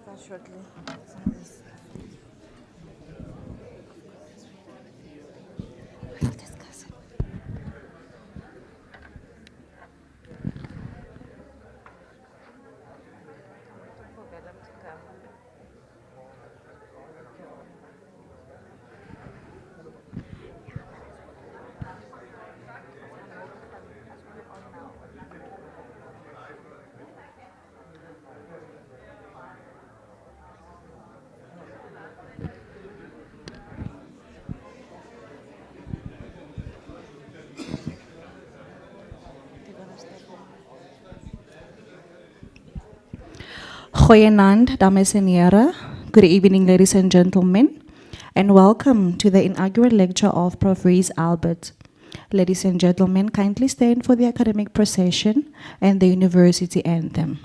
start shortly. We'll discuss it. Goeienaand, dames en heren. Good evening, ladies and gentlemen, and welcome to the inaugural lecture of Prof. Reece Alberts. Ladies and gentlemen, kindly stand for the academic procession and the university anthem.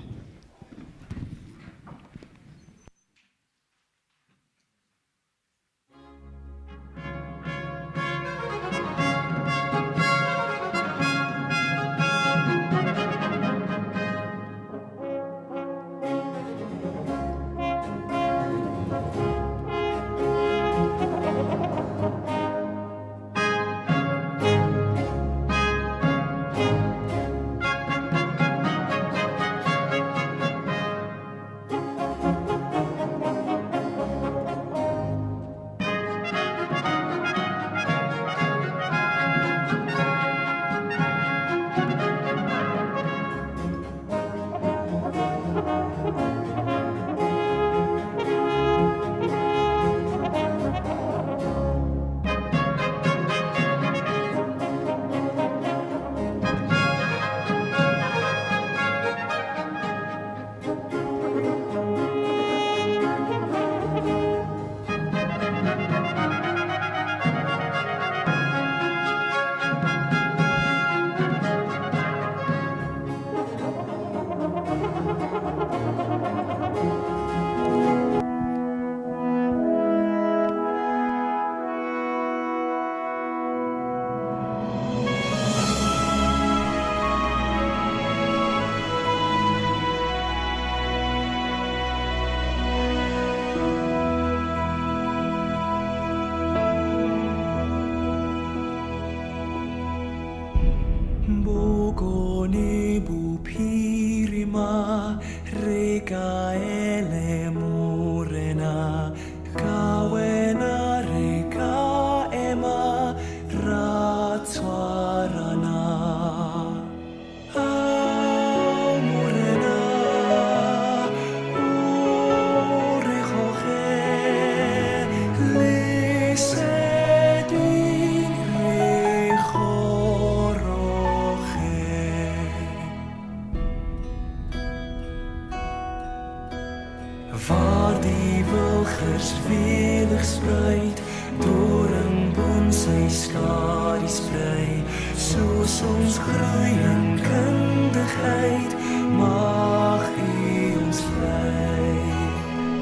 Waar die wilgers welig spruit, doringboom sy skadu sprei, soos ons groei in kundigheid, mag U ons lei.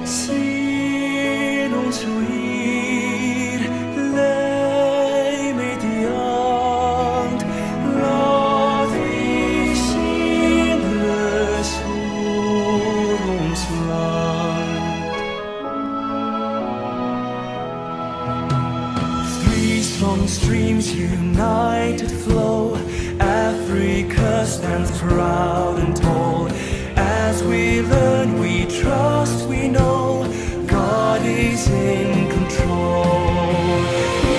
Sien ons hoe hier lei met die hand, laat U sien rus oor ons land. Strong streams united flow, Africa stands proud and tall. As we learn, we trust, we know God is in control.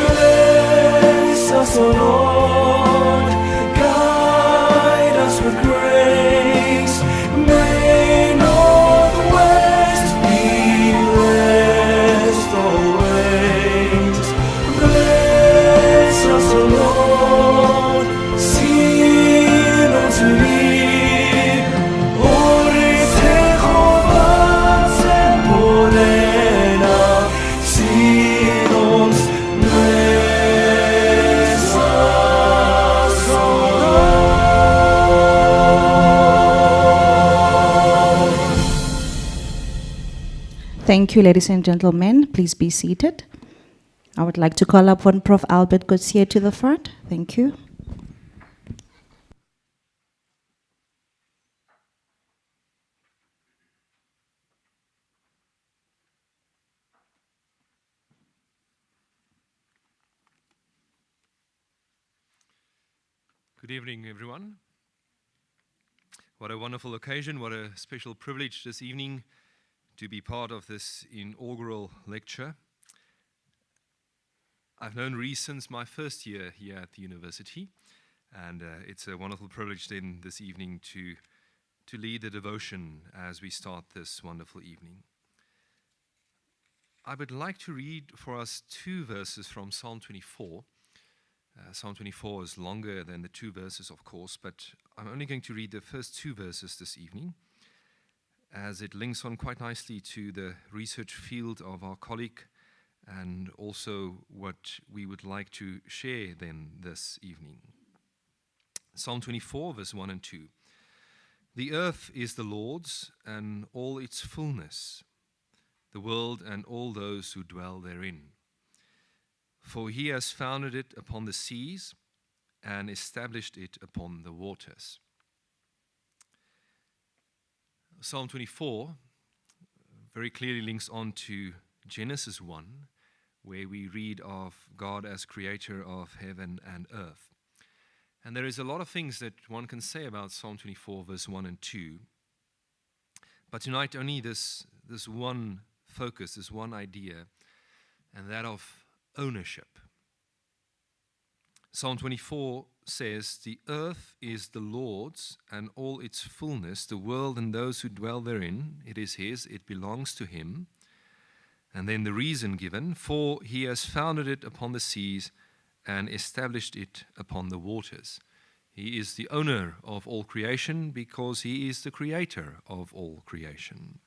Bless us, O Lord, guide us with grace. May Northwest be blessed always. Bless us, O Lord, sien ons lief. Ore Jehovah Morena, sien ons, bless us, O Lord. Thank you, ladies and gentlemen. Please be seated. I would like to call upon Prof. Albert Gauthier to the front. Thank you. Good evening, everyone. What a wonderful occasion, what a special privilege this evening to be part of this inaugural lecture. I've known Reece since my first year here at the university, and it's a wonderful privilege then this evening to lead the devotion as we start this wonderful evening. I would like to read for us two verses from Psalm 24. Psalm 24 is longer than the two verses, of course, but I'm only going to read the first two verses this evening, as it links on quite nicely to the research field of our colleague and also what we would like to share then this evening. Psalm 24, verse 1 and 2. The earth is the Lord's and all its fullness, the world and all those who dwell therein. For he has founded it upon the seas and established it upon the waters. Psalm 24 very clearly links on to Genesis 1, where we read of God as creator of heaven and earth. And there is a lot of things that one can say about Psalm 24, verse 1 and 2. But tonight only this one focus, this one idea, and that of ownership. Psalm 24 says, the earth is the Lord's and all its fullness, the world and those who dwell therein. It is his, it belongs to him. And then the reason given, for he has founded it upon the seas and established it upon the waters. He is the owner of all creation because he is the creator of all creation.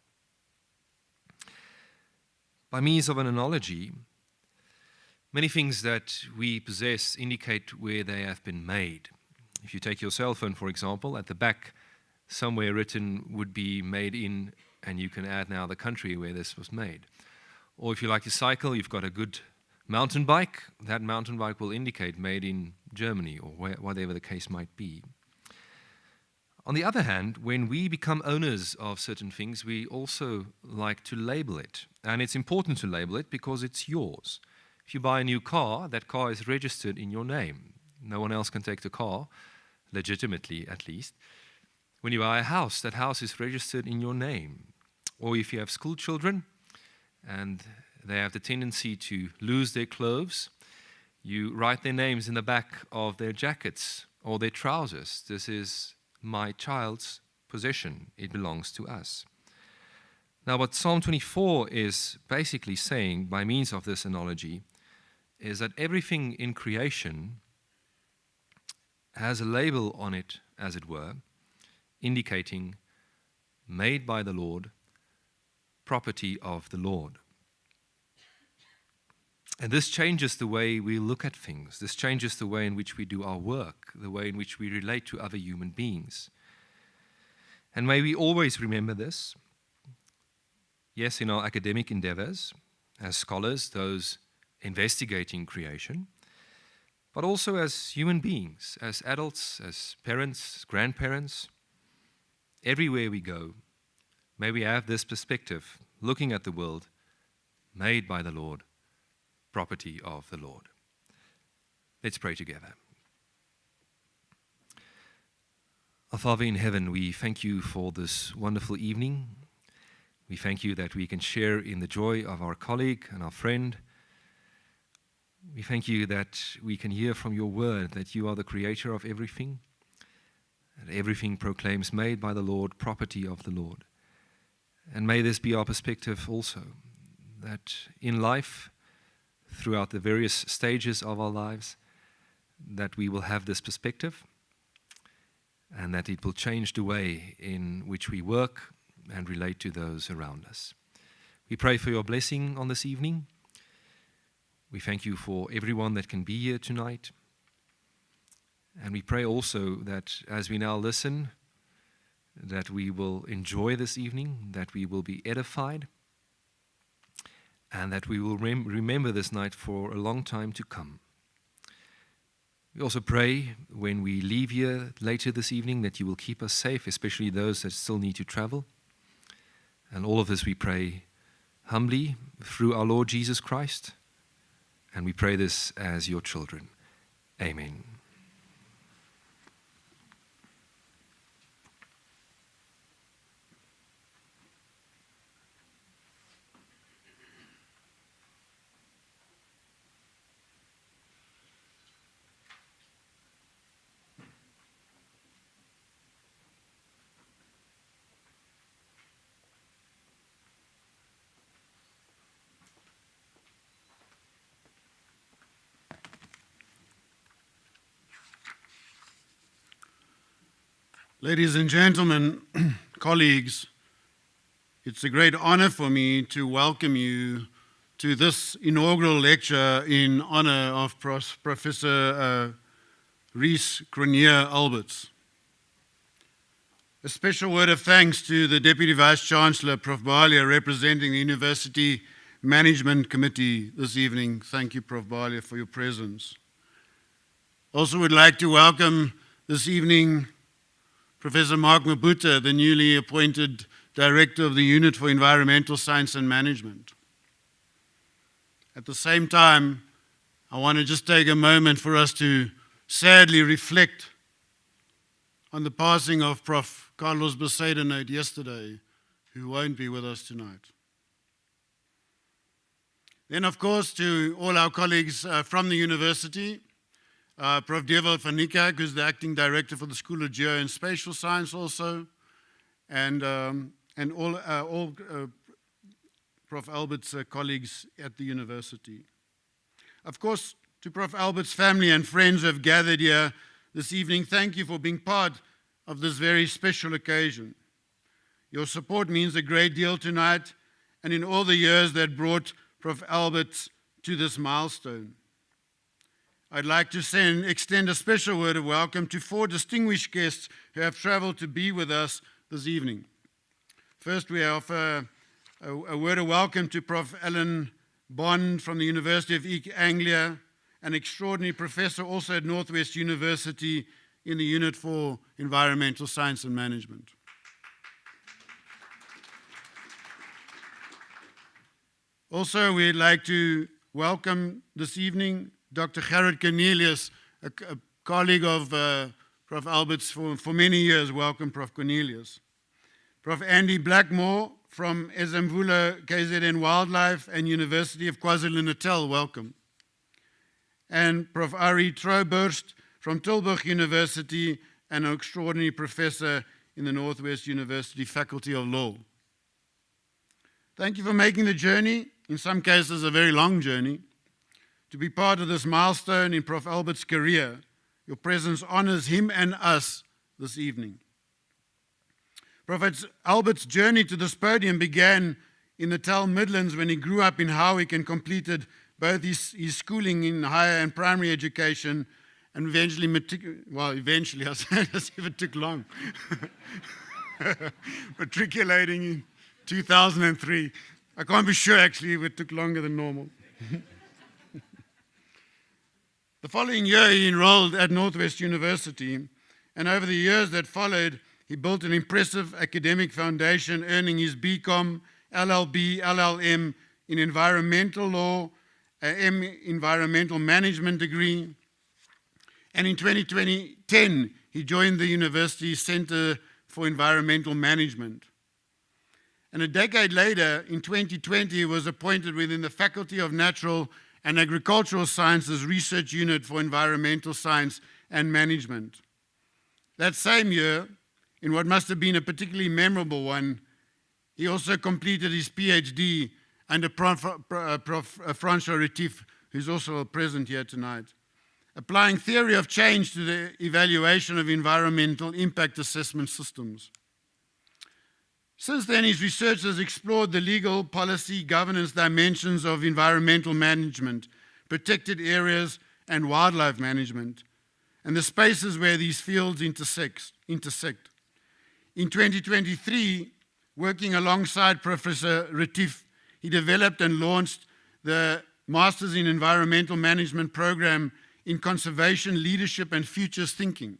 By means of an analogy, many things that we possess indicate where they have been made. If you take your cell phone, for example, at the back, somewhere written would be made in, and you can add now the country where this was made. Or if you like to cycle, you've got a good mountain bike. That mountain bike will indicate made in Germany or whatever the case might be. On the other hand, when we become owners of certain things, we also like to label it. And it's important to label it because it's yours. If you buy a new car, that car is registered in your name. No one else can take the car, legitimately at least. When you buy a house, that house is registered in your name. Or if you have school children and they have the tendency to lose their clothes, you write their names in the back of their jackets or their trousers. This is my child's possession. It belongs to us. Now, what Psalm 24 is basically saying by means of this analogy is that everything in creation has a label on it, as it were, indicating made by the Lord, property of the Lord. And this changes the way we look at things. This changes the way in which we do our work, the way in which we relate to other human beings. And may we always remember this. Yes, in our academic endeavors, as scholars, those investigating creation, but also as human beings, as adults, as parents, as grandparents. Everywhere we go, may we have this perspective, looking at the world, made by the Lord, property of the Lord. Let's pray together. Our Father in heaven, we thank you for this wonderful evening. We thank you that we can share in the joy of our colleague and our friend. We thank you that we can hear from your word that you are the creator of everything, and everything proclaims made by the Lord, property of the Lord. And may this be our perspective also, that in life, throughout the various stages of our lives, that we will have this perspective and that it will change the way in which we work and relate to those around us. We pray for your blessing on this evening. We thank you for everyone that can be here tonight. And we pray also that as we now listen, that we will enjoy this evening, that we will be edified, and that we will remember this night for a long time to come. We also pray when we leave here later this evening that you will keep us safe, especially those that still need to travel. And all of this we pray humbly through our Lord Jesus Christ. And we pray this as your children. Amen. Ladies and gentlemen, colleagues, it's a great honor for me to welcome you to this inaugural lecture in honor of Professor Reece Alberts. A special word of thanks to the Deputy Vice-Chancellor, Prof. Balia, representing the University Management Committee this evening. Thank you, Prof. Balia, for your presence. Also would like to welcome this evening Professor Mark Mabuta, the newly appointed Director of the Unit for Environmental Science and Management. At the same time, I want to just take a moment for us to sadly reflect on the passing of Prof. Carlos Besaidenout yesterday, who won't be with us tonight. Then, of course, to all our colleagues from the university, Prof. Dewald van Niekerk, who's the Acting Director for the School of Geo and Spatial Science also, and all Prof. Alberts' colleagues at the university. Of course, to Prof. Alberts' family and friends who have gathered here this evening, thank you for being part of this very special occasion. Your support means a great deal tonight and in all the years that brought Prof. Alberts to this milestone. I'd like to extend a special word of welcome to 4 distinguished guests who have traveled to be with us this evening. First, we offer a word of welcome to Prof. Alan Bond from the University of East Anglia, an extraordinary professor also at Northwest University in the Unit for Environmental Science and Management. Also, we'd like to welcome this evening Dr. Gerrit Cornelius, a colleague of Prof. Alberts for many years. Welcome, Prof. Cornelius. Prof. Andy Blackmore from Ezemvula KZN Wildlife and University of KwaZulu-Natal, welcome. And Prof. Ari Trouburst from Tilburg University, and an extraordinary professor in the Northwest University Faculty of Law. Thank you for making the journey, in some cases a very long journey, to be part of this milestone in Prof. Alberts' career. Your presence honors him and us this evening. Prof. Alberts' journey to this podium began in the Natal Midlands when he grew up in Howick and completed both his schooling in higher and primary education, and eventually, I say as if it took long, matriculating in 2003. I can't be sure actually if it took longer than normal. The following year, he enrolled at Northwest University, and over the years that followed, he built an impressive academic foundation, earning his BCom, LLB, LLM in environmental law, an environmental management degree, and in 2010, he joined the University Center for Environmental Management. And a decade later, in 2020, he was appointed within the Faculty of Natural and Agricultural Sciences Research Unit for Environmental Science and Management. That same year, in what must have been a particularly memorable one, he also completed his PhD under Prof. François Retif, who's also present here tonight, applying theory of change to the evaluation of environmental impact assessment systems. Since then, his research has explored the legal, policy, governance dimensions of environmental management, protected areas, and wildlife management, and the spaces where these fields intersect. In 2023, working alongside Professor Retif, he developed and launched the Masters in Environmental Management program in Conservation, Leadership, and Futures Thinking,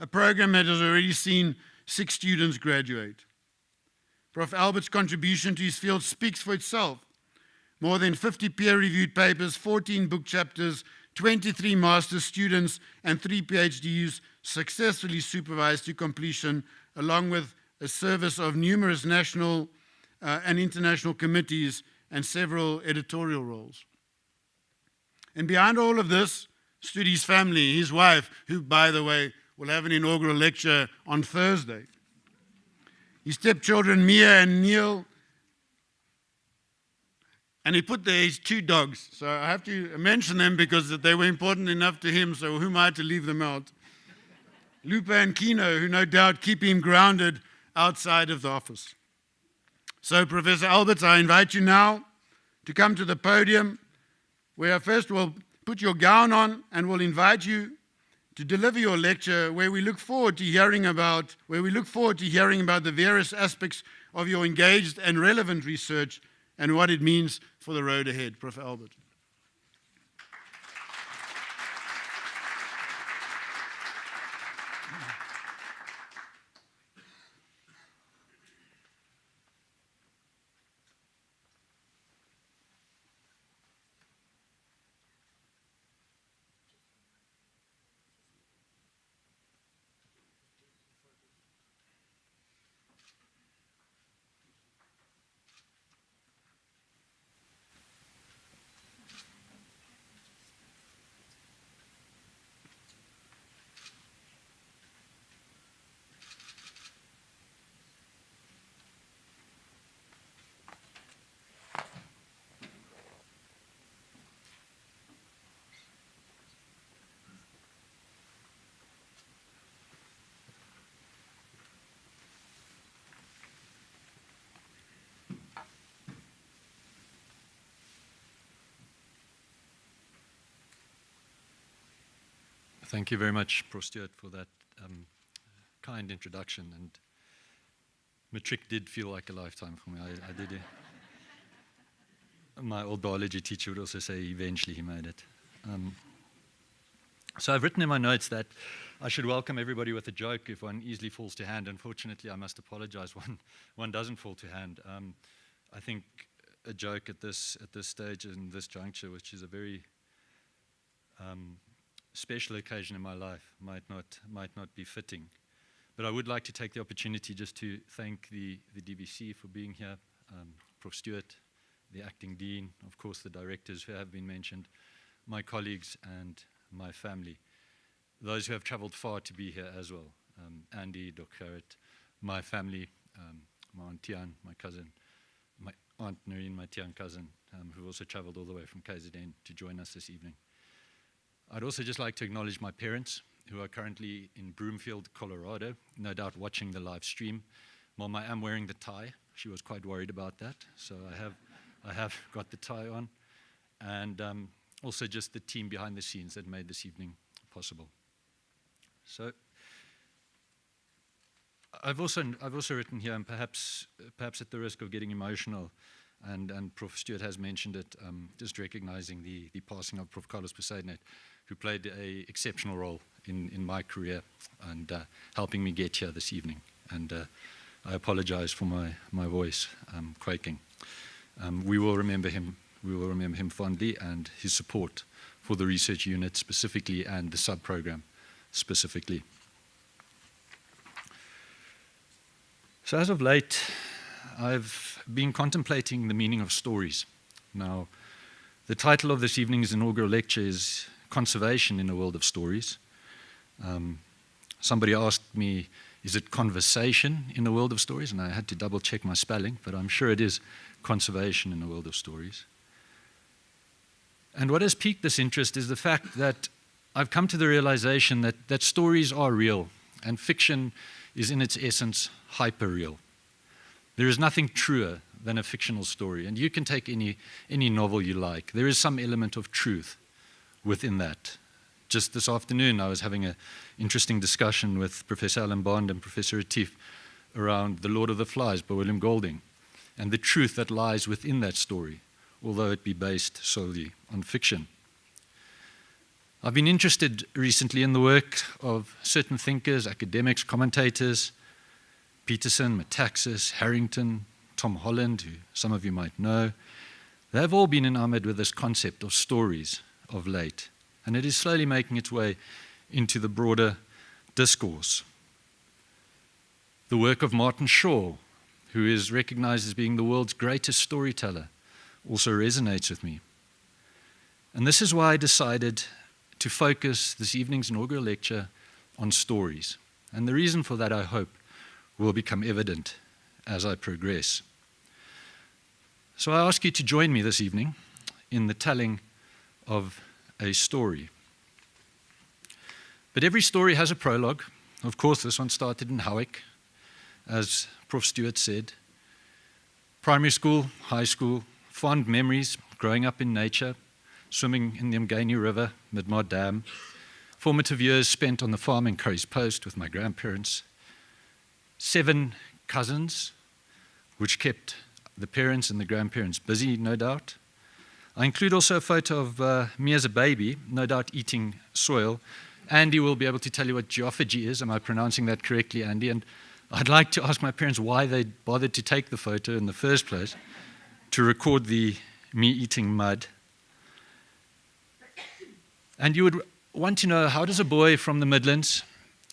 a program that has already seen 6 students graduate. Prof. Alberts' contribution to his field speaks for itself. More than 50 peer-reviewed papers, 14 book chapters, 23 master's students, and 3 PhDs successfully supervised to completion, along with a service of numerous national and international committees and several editorial roles. And behind all of this stood his family, his wife, who, by the way, will have an inaugural lecture on Thursday. His stepchildren, Mia and Neil, and he put there his 2 dogs. So I have to mention them because they were important enough to him, so who am I to leave them out? Lupa and Kino, who no doubt keep him grounded outside of the office. So, Professor Alberts, I invite you now to come to the podium, where I first will put your gown on and will invite you to deliver your lecture, where we look forward to hearing about the various aspects of your engaged and relevant research and what it means for the road ahead. Prof. Albert. Thank you very much, Prof. Stewart, for that kind introduction. And matric did feel like a lifetime for me. I did. My old biology teacher would also say eventually he made it. So I've written in my notes that I should welcome everybody with a joke if one easily falls to hand. Unfortunately, I must apologize when one doesn't fall to hand. I think a joke at this stage and this juncture, which is a very special occasion in my life, might not be fitting. But I would like to take the opportunity just to thank the DVC for being here, Prof. Stewart, the acting dean, of course the directors who have been mentioned, my colleagues and my family, those who have traveled far to be here as well, Andy, Dr. Garrett, my family, my Aunt Tian, my cousin, my Aunt Noreen, my Tian cousin, who also traveled all the way from KZN to join us this evening. I'd also just like to acknowledge my parents, who are currently in Broomfield, Colorado, no doubt watching the live stream. Mom, I am wearing the tie. She was quite worried about that, so I have got the tie on. And also just the team behind the scenes that made this evening possible. So I've also written here, and perhaps at the risk of getting emotional, and Prof. Stewart has mentioned it, just recognizing the passing of Prof. Carlos Poseidnet, who played an exceptional role in my career and helping me get here this evening. And I apologize for my voice quaking. We will remember him. We will remember him fondly, and his support for the research unit specifically and the sub-program specifically. So as of late, I've been contemplating the meaning of stories. Now, the title of this evening's inaugural lecture is Conservation in a World of Stories. Somebody asked me, is it conversation in a world of stories? And I had to double check my spelling, but I'm sure it is conservation in a world of stories. And what has piqued this interest is the fact that I've come to the realization that stories are real, and fiction is in its essence hyper-real. There is nothing truer than a fictional story, and you can take any novel you like. There is some element of truth within that. Just this afternoon, I was having an interesting discussion with Professor Alan Bond and Professor Retief around The Lord of the Flies by William Golding, and the truth that lies within that story, although it be based solely on fiction. I've been interested recently in the work of certain thinkers, academics, commentators, Peterson, Metaxas, Harrington, Tom Holland, who some of you might know. They have all been enamored with this concept of stories of late, and it is slowly making its way into the broader discourse. The work of Martin Shaw, who is recognized as being the world's greatest storyteller, also resonates with me. And this is why I decided to focus this evening's inaugural lecture on stories. And the reason for that, I hope, will become evident as I progress. So I ask you to join me this evening in the telling of a story. But every story has a prologue, Of course, this one started in Howick, as Prof. Stewart said. Primary school, high school, fond memories, growing up in nature, swimming in the Mgani River, Midmar Dam. Formative years spent on the farm in Curry's Post with my grandparents. 7 cousins, which kept the parents and the grandparents busy, no doubt. I include also a photo of me as a baby, no doubt eating soil. Andy will be able to tell you what geophagy is. Am I pronouncing that correctly, Andy? And I'd like to ask my parents why they bothered to take the photo in the first place, to record me eating mud. And you would want to know, how does a boy from the Midlands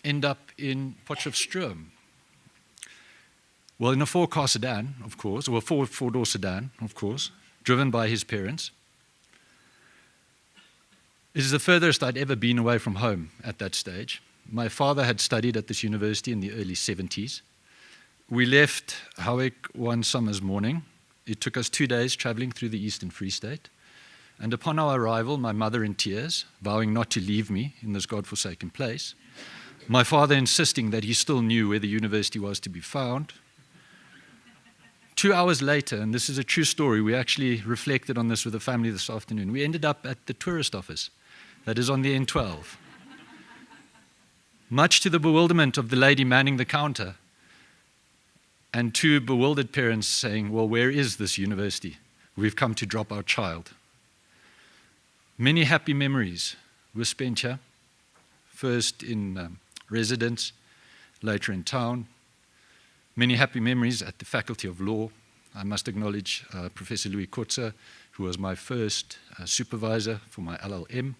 end up in Potchefstroom? Well, in a 4-car sedan, of course, or a four-door sedan, of course, driven by his parents. It is the furthest I'd ever been away from home at that stage. My father had studied at this university in the early 70s. We left Howick one summer's morning. It took us 2 days traveling through the Eastern Free State. And upon our arrival, my mother in tears, vowing not to leave me in this godforsaken place, my father insisting that he still knew where the university was to be found. 2 hours later, and this is a true story, we actually reflected on this with the family this afternoon, we ended up at the tourist office that is on the N12. Much to the bewilderment of the lady manning the counter, and 2 bewildered parents saying, well, where is this university? We've come to drop our child. Many happy memories were spent here, first in residence, later in town. Many happy memories at the Faculty of Law. I must acknowledge Professor Louis Kotze, who was my first supervisor for my LLM.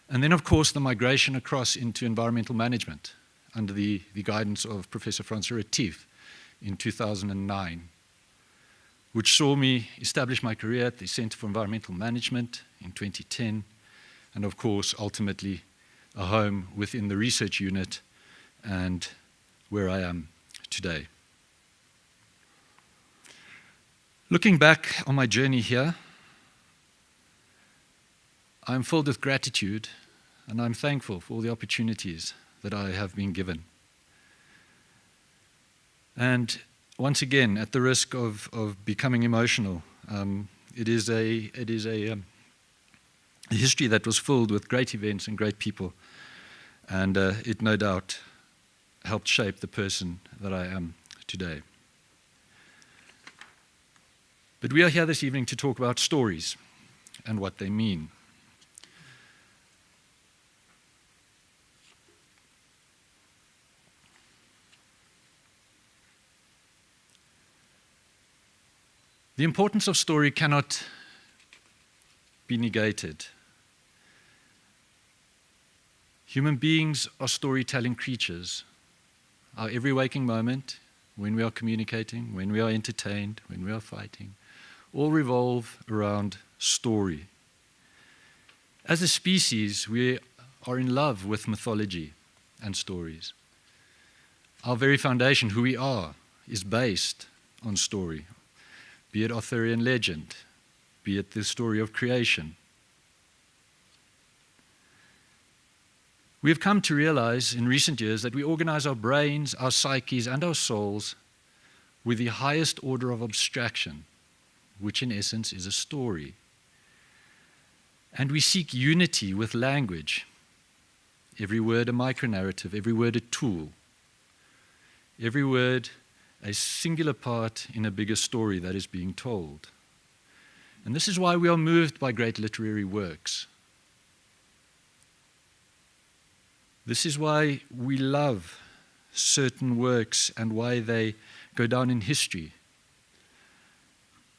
And then, of course, the migration across into environmental management under the guidance of Professor Francois Retief in 2009, which saw me establish my career at the Center for Environmental Management in 2010, and of course, ultimately, a home within the research unit and where I am today. Looking back on my journey here, I'm filled with gratitude, and I'm thankful for all the opportunities that I have been given. And once again, at the risk of becoming emotional, it is a history that was filled with great events and great people, and it no doubt helped shape the person that I am today. But we are here this evening to talk about stories and what they mean. The importance of story cannot be negated. Human beings are storytelling creatures. Our every waking moment, when we are communicating, when we are entertained, when we are fighting, all revolve around story. As a species, we are in love with mythology and stories. Our very foundation, who we are, is based on story, be it Arthurian legend, be it the story of creation. We have come to realize in recent years that we organize our brains, our psyches, and our souls with the highest order of abstraction, which in essence is a story. And we seek unity with language. Every word a micronarrative, every word a tool, every word a singular part in a bigger story that is being told. And this is why we are moved by great literary works. This is why we love certain works and why they go down in history.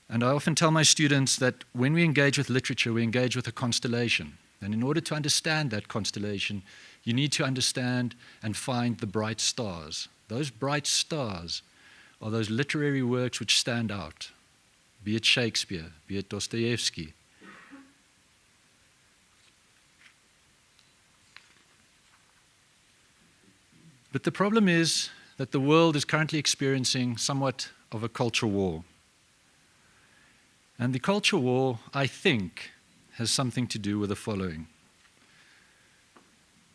And I often tell my students that when we engage with literature, we engage with a constellation. And in order to understand that constellation, you need to understand and find the bright stars. Those bright stars are those literary works which stand out, be it Shakespeare, be it Dostoevsky. But the problem is that the world is currently experiencing somewhat of a culture war. And the culture war, I think, has something to do with the following.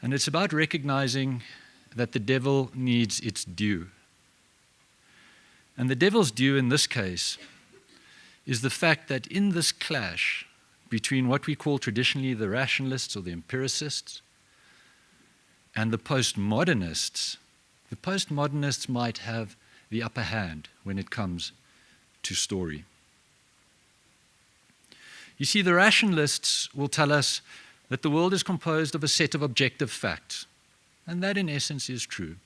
And it's about recognizing that the devil needs its due. And the devil's due in this case is the fact that in this clash between what we call traditionally the rationalists or the empiricists and the postmodernists might have the upper hand when it comes to story. You see, the rationalists will tell us that the world is composed of a set of objective facts, and that in essence is true.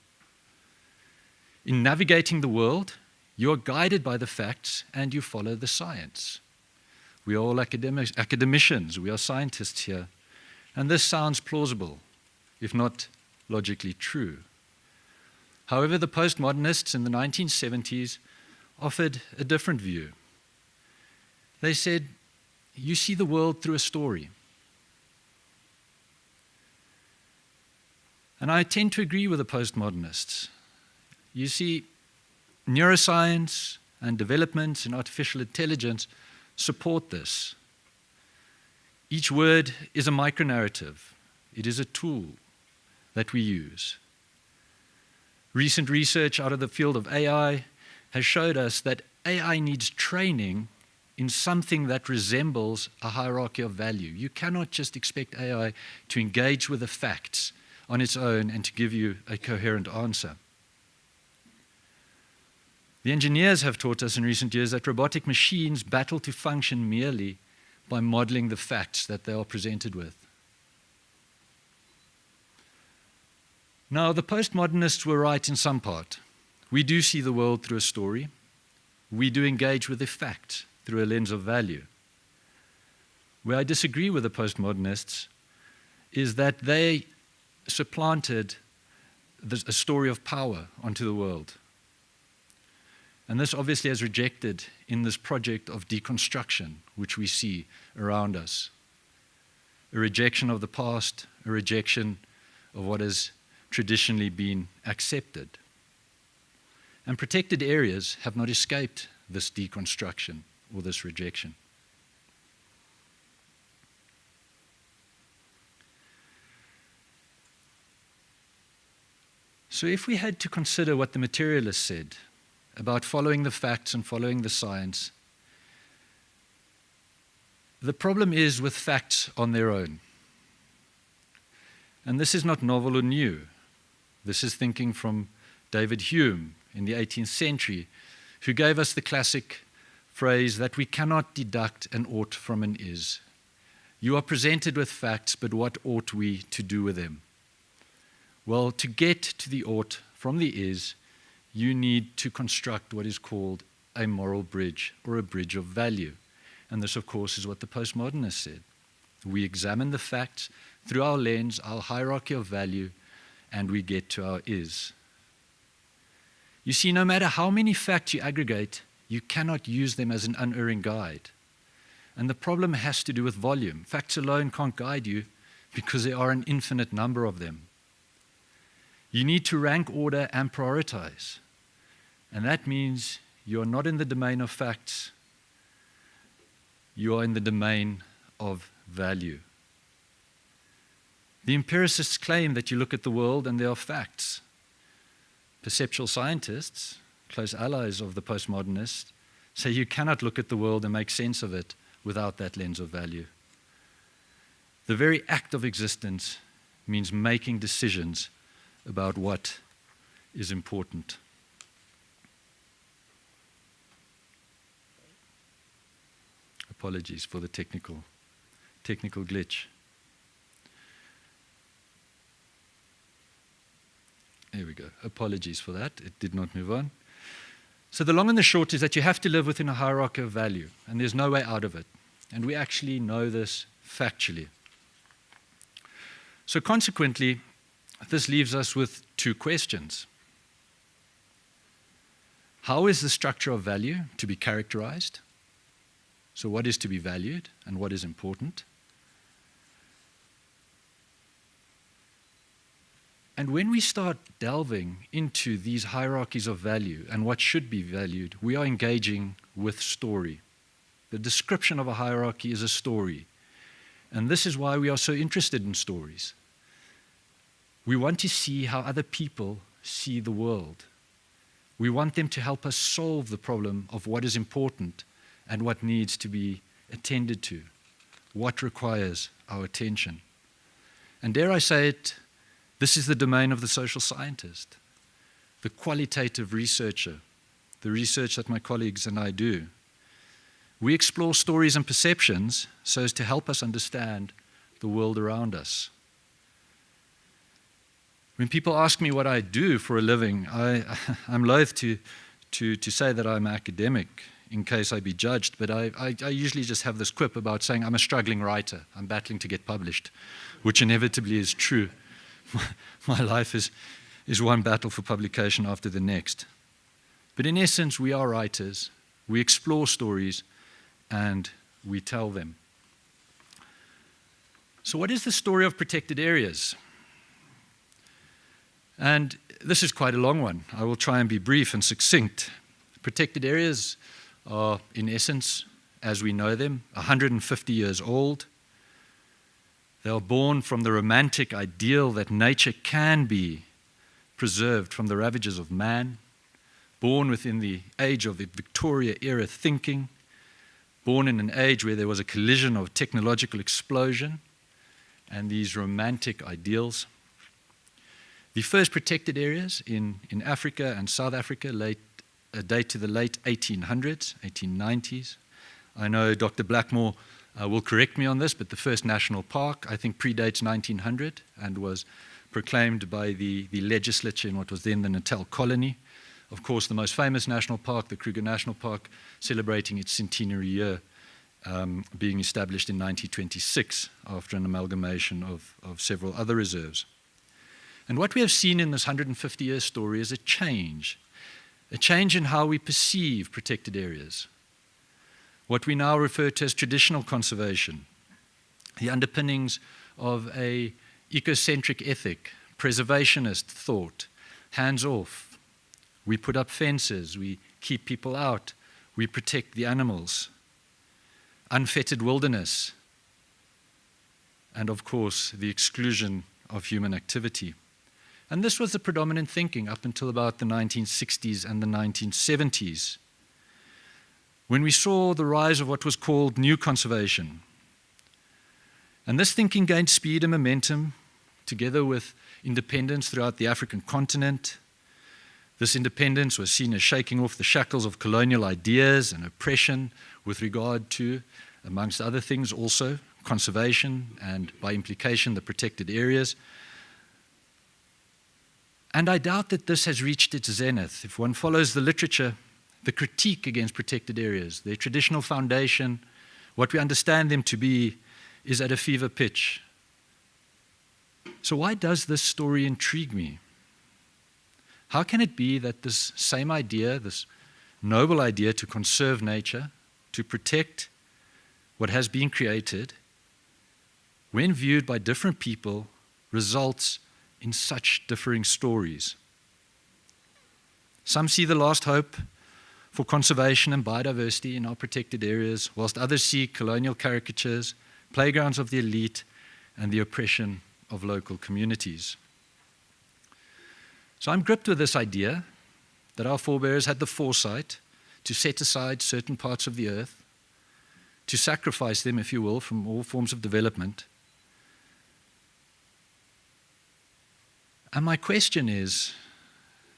In navigating the world, you are guided by the facts and you follow the science. We are all academicians, we are scientists here, and this sounds plausible, if not logically true. However, the postmodernists in the 1970s offered a different view. They said, you see the world through a story. And I tend to agree with the postmodernists. You see, neuroscience and developments in artificial intelligence support this. Each word is a micronarrative. It is a tool that we use. Recent research out of the field of AI has showed us that AI needs training in something that resembles a hierarchy of value. You cannot just expect AI to engage with the facts on its own and to give you a coherent answer. The engineers have taught us in recent years that robotic machines battle to function merely by modeling the facts that they are presented with. Now, the postmodernists were right in some part. We do see the world through a story. We do engage with the facts through a lens of value. Where I disagree with the postmodernists is that they supplanted a story of power onto the world. And this obviously has rejected in this project of deconstruction, which we see around us. A rejection of the past, a rejection of what has traditionally been accepted. And protected areas have not escaped this deconstruction or this rejection. So if we had to consider what the materialists said about following the facts and following the science, the problem is with facts on their own. And this is not novel or new. This is thinking from David Hume in the 18th century, who gave us the classic phrase that we cannot deduct an ought from an is. You are presented with facts, but what ought we to do with them? Well, to get to the ought from the is, you need to construct what is called a moral bridge or a bridge of value. And this, of course, is what the postmodernists said. We examine the facts through our lens, our hierarchy of value, and we get to our is. You see, no matter how many facts you aggregate, you cannot use them as an unerring guide. And the problem has to do with volume. Facts alone can't guide you because there are an infinite number of them. You need to rank, order, and prioritize. And that means you are not in the domain of facts. You are in the domain of value. The empiricists claim that you look at the world and there are facts. Perceptual scientists, close allies of the postmodernists, say you cannot look at the world and make sense of it without that lens of value. The very act of existence means making decisions about what is important. Apologies for the technical glitch. There we go. Apologies for that. It did not move on. So the long and the short is that you have to live within a hierarchy of value, and there's no way out of it. And we actually know this factually. So consequently, this leaves us with two questions. How is the structure of value to be characterized? So what is to be valued and what is important? And when we start delving into these hierarchies of value and what should be valued, we are engaging with story. The description of a hierarchy is a story. And this is why we are so interested in stories. We want to see how other people see the world. We want them to help us solve the problem of what is important and what needs to be attended to, what requires our attention. And dare I say it, this is the domain of the social scientist, the qualitative researcher, the research that my colleagues and I do. We explore stories and perceptions so as to help us understand the world around us. When people ask me what I do for a living, I'm loath to say that I'm academic in case I be judged, but I usually just have this quip about saying I'm a struggling writer. I'm battling to get published, which inevitably is true. My life is one battle for publication after the next. But in essence, we are writers. We explore stories and we tell them. So what is the story of protected areas? And this is quite a long one. I will try and be brief and succinct. Protected areas are, in essence, as we know them, 150 years old. They are born from the romantic ideal that nature can be preserved from the ravages of man, born within the age of the Victoria-era thinking, born in an age where there was a collision of technological explosion and these romantic ideals. The first protected areas in Africa and South Africa date to the late 1800s, 1890s. I know Dr. Blackmore will correct me on this, but the first national park, I think, predates 1900 and was proclaimed by the legislature in what was then the Natal colony. Of course, the most famous national park, the Kruger National Park, celebrating its centenary year, being established in 1926 after an amalgamation of several other reserves. And what we have seen in this 150-year story is a change in how we perceive protected areas. What we now refer to as traditional conservation, the underpinnings of an ecocentric ethic, preservationist thought, hands-off. We put up fences, we keep people out, we protect the animals, unfettered wilderness, and of course the exclusion of human activity. And this was the predominant thinking up until about the 1960s and the 1970s, when we saw the rise of what was called new conservation. And this thinking gained speed and momentum together with independence throughout the African continent. This independence was seen as shaking off the shackles of colonial ideas and oppression with regard to, amongst other things, also conservation and, by implication, the protected areas. And I doubt that this has reached its zenith. If one follows the literature, the critique against protected areas, their traditional foundation, what we understand them to be, is at a fever pitch. So why does this story intrigue me? How can it be that this same idea, this noble idea to conserve nature, to protect what has been created, when viewed by different people, results in such differing stories? Some see the last hope for conservation and biodiversity in our protected areas, whilst others see colonial caricatures, playgrounds of the elite, and the oppression of local communities. So I'm gripped with this idea that our forebears had the foresight to set aside certain parts of the earth, to sacrifice them, if you will, from all forms of development. And my question is,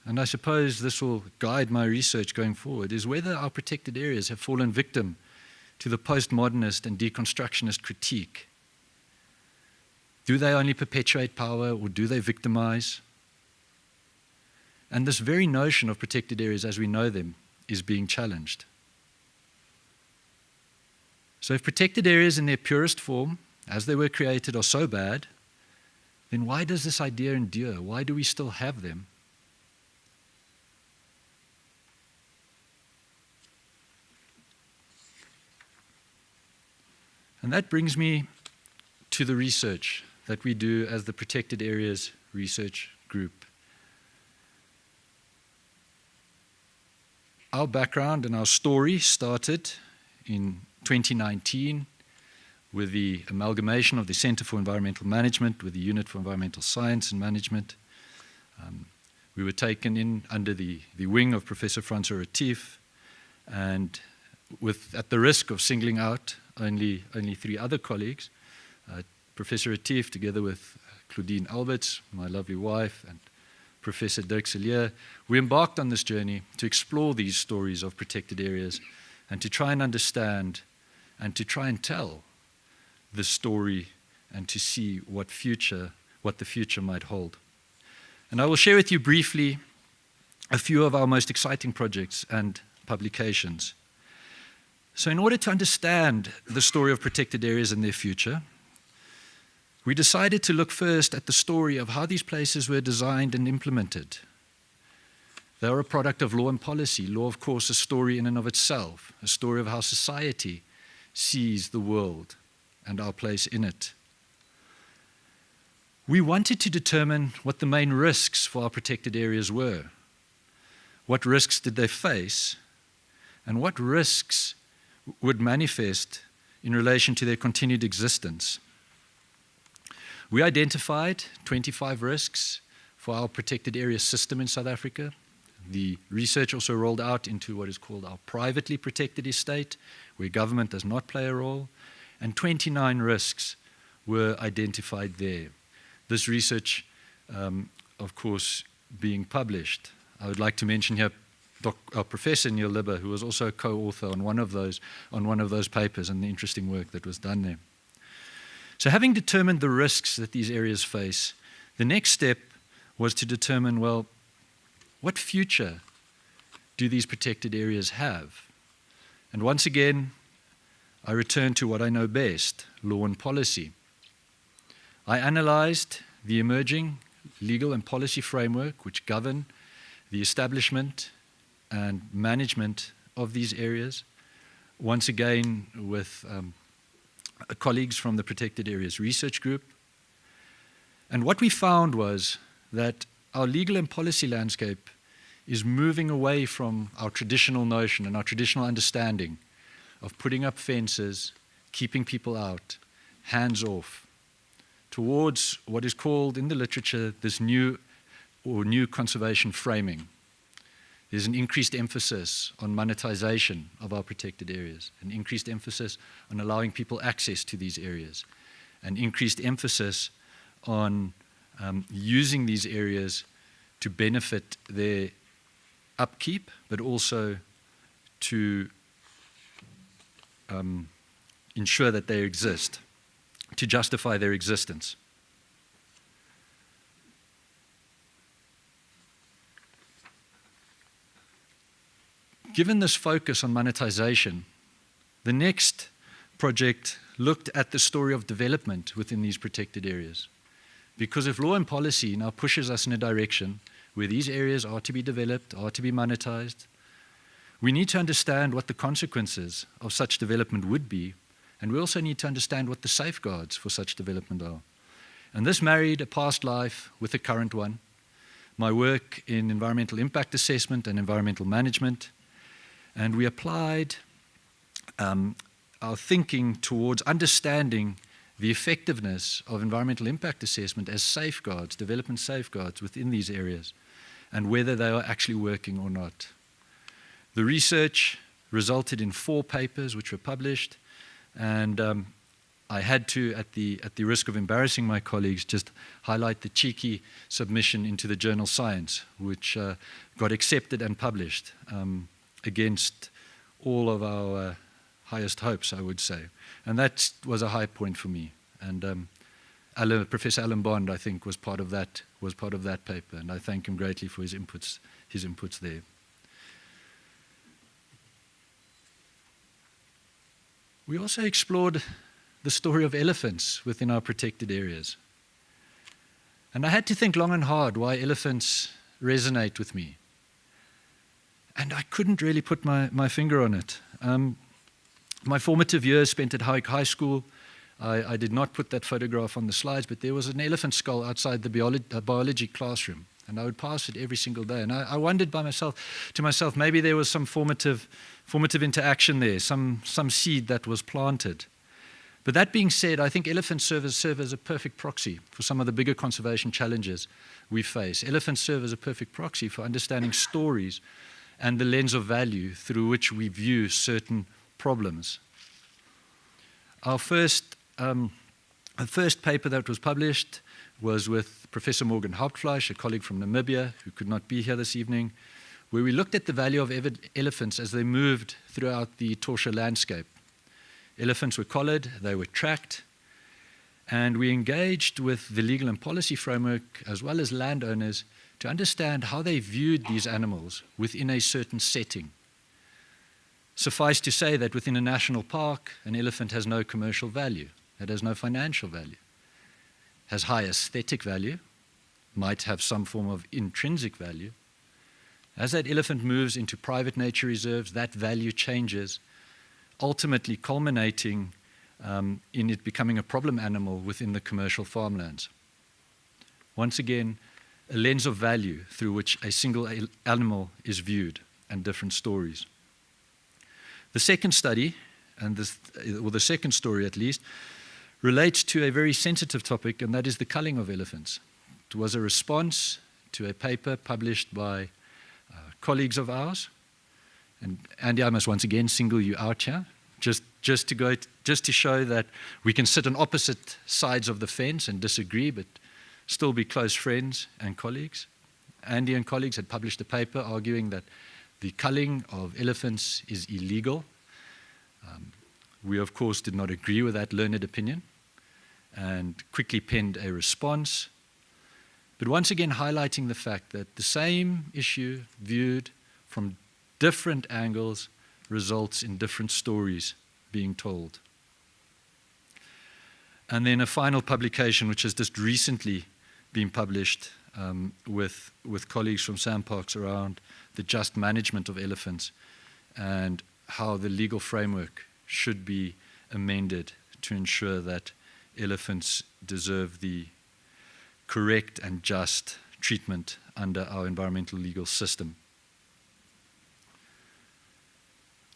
and I suppose this will guide my research going forward, is whether our protected areas have fallen victim to the postmodernist and deconstructionist critique. Do they only perpetuate power, or do they victimize? And this very notion of protected areas as we know them is being challenged. So if protected areas in their purest form, as they were created, are so bad, then why does this idea endure? Why do we still have them? And that brings me to the research that we do as the Protected Areas Research Group. Our background and our story started in 2019 with the amalgamation of the Center for Environmental Management with the Unit for Environmental Science and Management. We were taken in under the wing of Professor Francois Retief, and at the risk of singling out only 3 other colleagues, Professor Retief, together with Reece Alberts, my lovely wife, and Professor Dirk Cilliers, we embarked on this journey to explore these stories of protected areas and to try and understand and to try and tell the story and to see what the future might hold. And I will share with you briefly a few of our most exciting projects and publications. So in order to understand the story of protected areas and their future, we decided to look first at the story of how these places were designed and implemented. They are a product of law and policy. Law, of course, a story in and of itself, a story of how society sees the world and our place in it. We wanted to determine what the main risks for our protected areas were. What risks did they face? And what risks would manifest in relation to their continued existence? We identified 25 risks for our protected area system in South Africa. The research also rolled out into what is called our privately protected estate, where government does not play a role, and 29 risks were identified there. This research, of course, being published. I would like to mention here Professor Neil Libber, who was also a co-author on one of those papers and the interesting work that was done there. So having determined the risks that these areas face, the next step was to determine, well, what future do these protected areas have? And once again, I return to what I know best, law and policy. I analyzed the emerging legal and policy framework which govern the establishment and management of these areas, once again with colleagues from the Protected Areas Research Group. And what we found was that our legal and policy landscape is moving away from our traditional notion and our traditional understanding of putting up fences, keeping people out, hands off, towards what is called in the literature this new conservation framing. There's an increased emphasis on monetization of our protected areas, an increased emphasis on allowing people access to these areas, an increased emphasis on using these areas to benefit their upkeep, but also to ensure that they exist, to justify their existence. Given this focus on monetization, the next project looked at the story of development within these protected areas. Because if law and policy now pushes us in a direction where these areas are to be developed, are to be monetized, we need to understand what the consequences of such development would be, and we also need to understand what the safeguards for such development are. And this married a past life with a current one. My work in environmental impact assessment and environmental management, and we applied our thinking towards understanding the effectiveness of environmental impact assessment as safeguards, development safeguards within these areas, and whether they are actually working or not. The research resulted in 4 papers which were published, and I had to, at the risk of embarrassing my colleagues, just highlight the cheeky submission into the journal Science, which got accepted and published against all of our highest hopes, I would say. And that was a high point for me. And Professor Alan Bond, I think, was part of that paper, and I thank him greatly for his inputs there. We also explored the story of elephants within our protected areas. And I had to think long and hard why elephants resonate with me. And I couldn't really put my finger on it. My formative years spent at Howick High School. I did not put that photograph on the slides, but there was an elephant skull outside the biology classroom, and I would pass it every single day. And I wondered to myself, maybe there was some formative interaction there, some seed that was planted. But that being said, I think elephants serve as a perfect proxy for some of the bigger conservation challenges we face. Elephants serve as a perfect proxy for understanding stories and the lens of value through which we view certain problems. Our first paper that was published was with Professor Morgan Hauptfleisch, a colleague from Namibia who could not be here this evening, where we looked at the value of elephants as they moved throughout the Etosha landscape. Elephants were collared, they were tracked, and we engaged with the legal and policy framework as well as landowners to understand how they viewed these animals within a certain setting. Suffice to say that within a national park, an elephant has no commercial value, it has no financial value, has high aesthetic value, might have some form of intrinsic value. As that elephant moves into private nature reserves, that value changes, ultimately culminating in it becoming a problem animal within the commercial farmlands. Once again, a lens of value through which a single animal is viewed and different stories. The second study, or the second story at least, relates to a very sensitive topic, and that is the culling of elephants. It was a response to a paper published by colleagues of ours. And Andy, I must once again single you out here, just to show that we can sit on opposite sides of the fence and disagree, but still be close friends and colleagues. Andy and colleagues had published a paper arguing that the culling of elephants is illegal. We, of course, did not agree with that learned opinion and quickly penned a response. But once again, highlighting the fact that the same issue viewed from different angles results in different stories being told. And then a final publication, which has just recently been published with colleagues from SAMParks around the just management of elephants and how the legal framework should be amended to ensure that elephants deserve the correct and just treatment under our environmental legal system.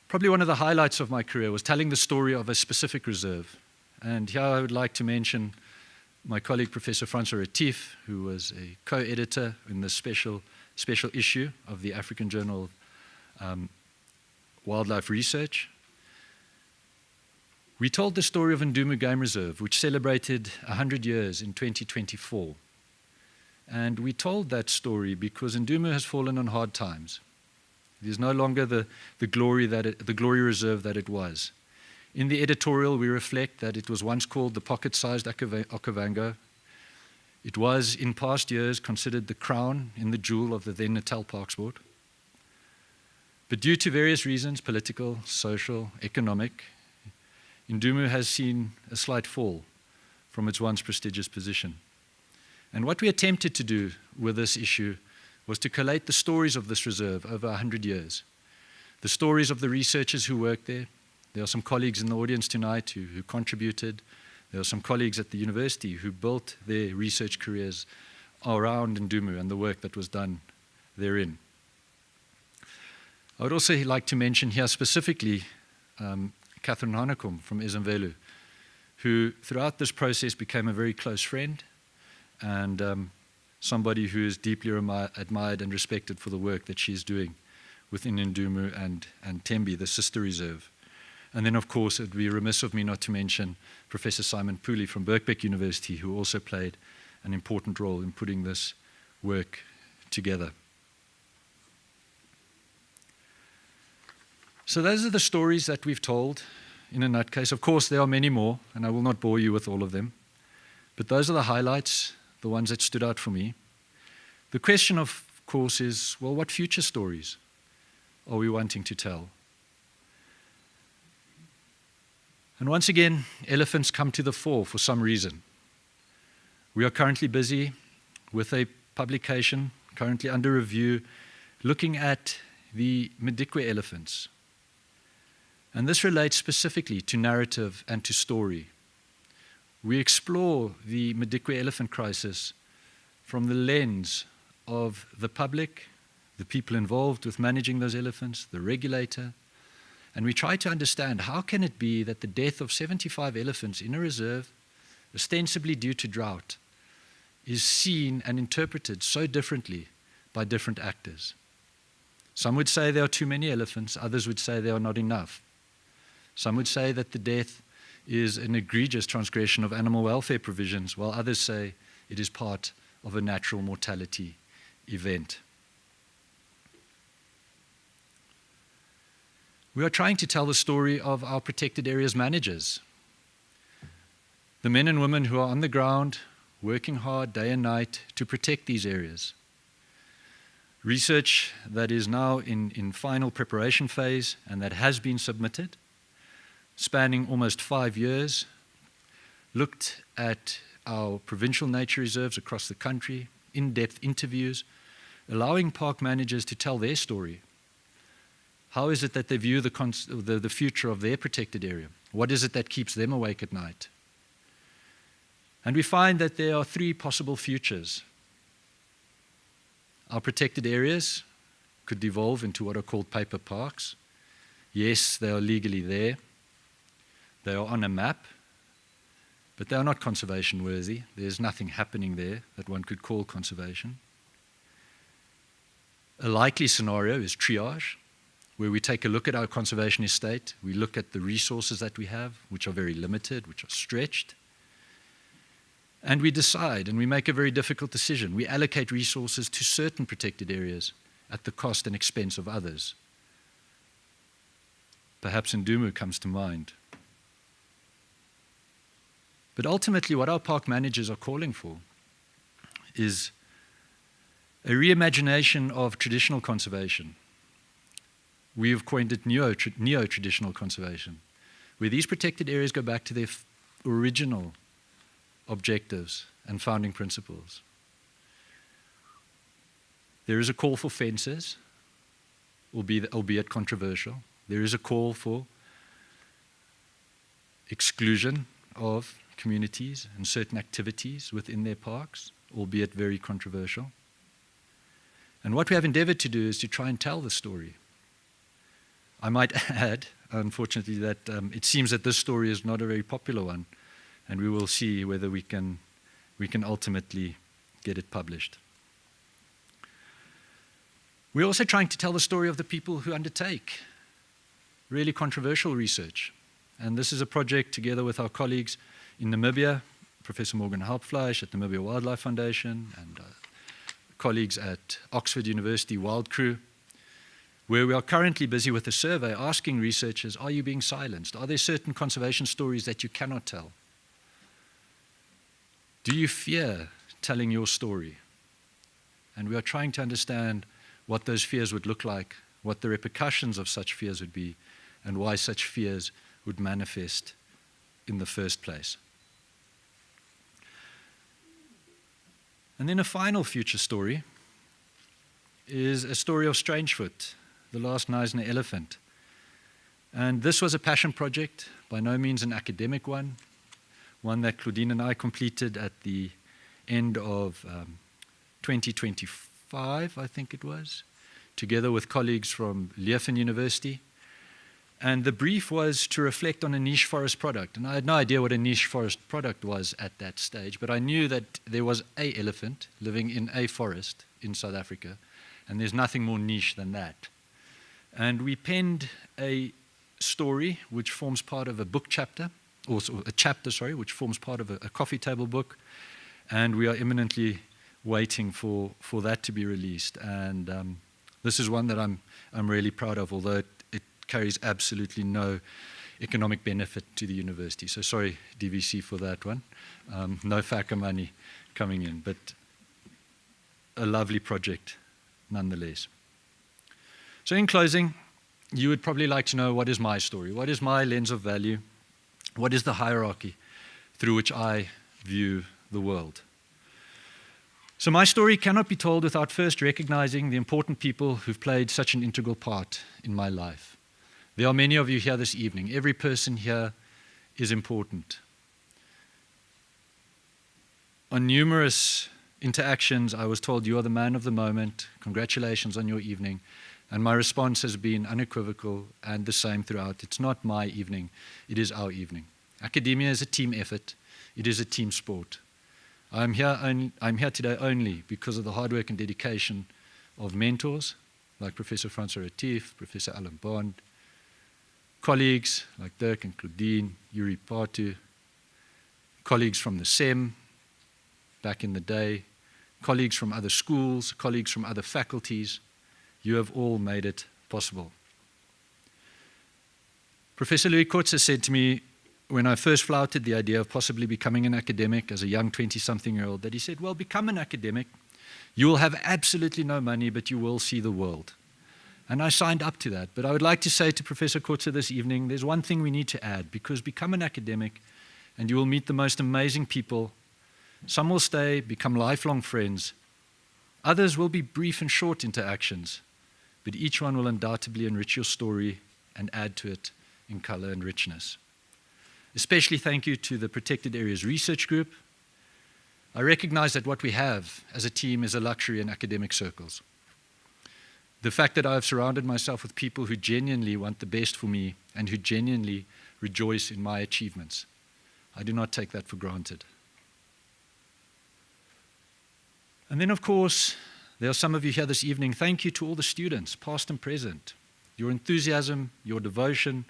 Probably one of the highlights of my career was telling the story of a specific reserve. And here I would like to mention my colleague, Professor Francois Retief, who was a co-editor in the special issue of the African Journal of Wildlife Research. We told the story of Ndumu Game Reserve, which celebrated 100 years in 2024. And we told that story because Ndumu has fallen on hard times. It is no longer the glory reserve that it was. In the editorial, we reflect that it was once called the pocket-sized Okavango. It was, in past years, considered the crown in the jewel of the then Natal Parks Board. But due to various reasons, political, social, economic, Ndumu has seen a slight fall from its once prestigious position. And what we attempted to do with this issue was to collate the stories of this reserve over 100 years. The stories of the researchers who worked there. There are some colleagues in the audience tonight who contributed. There are some colleagues at the university who built their research careers around Ndumu and the work that was done therein. I would also like to mention here specifically Catherine Hanekom from Ezemvelo, who throughout this process became a very close friend and somebody who is deeply admired and respected for the work that she's doing within Ndumu and Tembe, the sister reserve. And then, of course, it would be remiss of me not to mention Professor Simon Pooley from Birkbeck University, who also played an important role in putting this work together. So those are the stories that we've told in a nutcase. Of course, there are many more, and I will not bore you with all of them. But those are the highlights, the ones that stood out for me. The question, of course, is, well, what future stories are we wanting to tell? And once again, elephants come to the fore for some reason. We are currently busy with a publication, currently under review, looking at the Madikwe elephants. And this relates specifically to narrative and to story. We explore the Madikwe elephant crisis from the lens of the public, the people involved with managing those elephants, the regulator, And we try to understand how can it be that the death of 75 elephants in a reserve, ostensibly due to drought, is seen and interpreted so differently by different actors. Some would say there are too many elephants, others would say there are not enough. Some would say that the death is an egregious transgression of animal welfare provisions, while others say it is part of a natural mortality event. We are trying to tell the story of our protected areas managers, the men and women who are on the ground, working hard day and night to protect these areas. Research that is now in final preparation phase and that has been submitted, spanning almost 5 years, looked at our provincial nature reserves across the country, in-depth interviews, allowing park managers to tell their story. How is it that they view the future of their protected area? What is it that keeps them awake at night? And we find that there are 3 possible futures. Our protected areas could devolve into what are called paper parks. Yes, they are legally there. They are on a map, but they are not conservation worthy. There's nothing happening there that one could call conservation. A likely scenario is triage, where we take a look at our conservation estate, we look at the resources that we have, which are very limited, which are stretched, and we decide, and we make a very difficult decision. We allocate resources to certain protected areas at the cost and expense of others. Perhaps Ndumu comes to mind. But ultimately, what our park managers are calling for is a reimagination of traditional conservation. We have coined it neo-traditional conservation, where these protected areas go back to their original objectives and founding principles. There is a call for fences, albeit controversial. There is a call for exclusion of communities and certain activities within their parks, albeit very controversial. And what we have endeavored to do is to try and tell the story. I might add, unfortunately, that it seems that this story is not a very popular one, and we will see whether we can ultimately get it published. We're also trying to tell the story of the people who undertake really controversial research. And this is a project together with our colleagues in Namibia, Professor Morgan Hauptfleisch at the Namibia Wildlife Foundation, and colleagues at Oxford University Wild Crew, where we are currently busy with a survey asking researchers, are you being silenced? Are there certain conservation stories that you cannot tell? Do you fear telling your story? And we are trying to understand what those fears would look like, what the repercussions of such fears would be, and why such fears would manifest in the first place. And then a final future story is a story of Strangefoot, the last Knysna elephant. And this was a passion project, by no means an academic one that Claudine and I completed at the end of 2025, I think it was, together with colleagues from Leeuwen University. And the brief was to reflect on a niche forest product. And I had no idea what a niche forest product was at that stage, but I knew that there was an elephant living in a forest in South Africa, and there's nothing more niche than that. And we penned a story which forms part of a book chapter, or a chapter, sorry, which forms part of a coffee table book, and we are imminently waiting for that to be released. And this is one that I'm really proud of, although it carries absolutely no economic benefit to the university. So sorry, DVC, for that one. No FACA money coming in, but a lovely project nonetheless. So in closing, you would probably like to know, what is my story? What is my lens of value? What is the hierarchy through which I view the world? So my story cannot be told without first recognizing the important people who've played such an integral part in my life. There are many of you here this evening. Every person here is important. On numerous interactions, I was told, you are the man of the moment. Congratulations on your evening. And my response has been unequivocal and the same throughout. It's not my evening, it is our evening. Academia is a team effort. It is a team sport. I'm here today only because of the hard work and dedication of mentors like Professor Francois Retief, Professor Alan Bond, colleagues like Dirk and Claudine, Yuri Patu, colleagues from the SEM back in the day, colleagues from other schools, colleagues from other faculties. You have all made it possible. Professor Louis Kotze said to me when I first flouted the idea of possibly becoming an academic as a young 20-something-year-old, that he said, well, become an academic. You will have absolutely no money, but you will see the world. And I signed up to that. But I would like to say to Professor Kotze this evening, there's one thing we need to add, because become an academic and you will meet the most amazing people. Some will stay, become lifelong friends. Others will be brief and short interactions, but each one will undoubtedly enrich your story and add to it in color and richness. Especially thank you to the Protected Areas Research Group. I recognize that what we have as a team is a luxury in academic circles. The fact that I have surrounded myself with people who genuinely want the best for me and who genuinely rejoice in my achievements, I do not take that for granted. And then, of course, there are some of you here this evening. Thank you to all the students, past and present. Your enthusiasm, your devotion,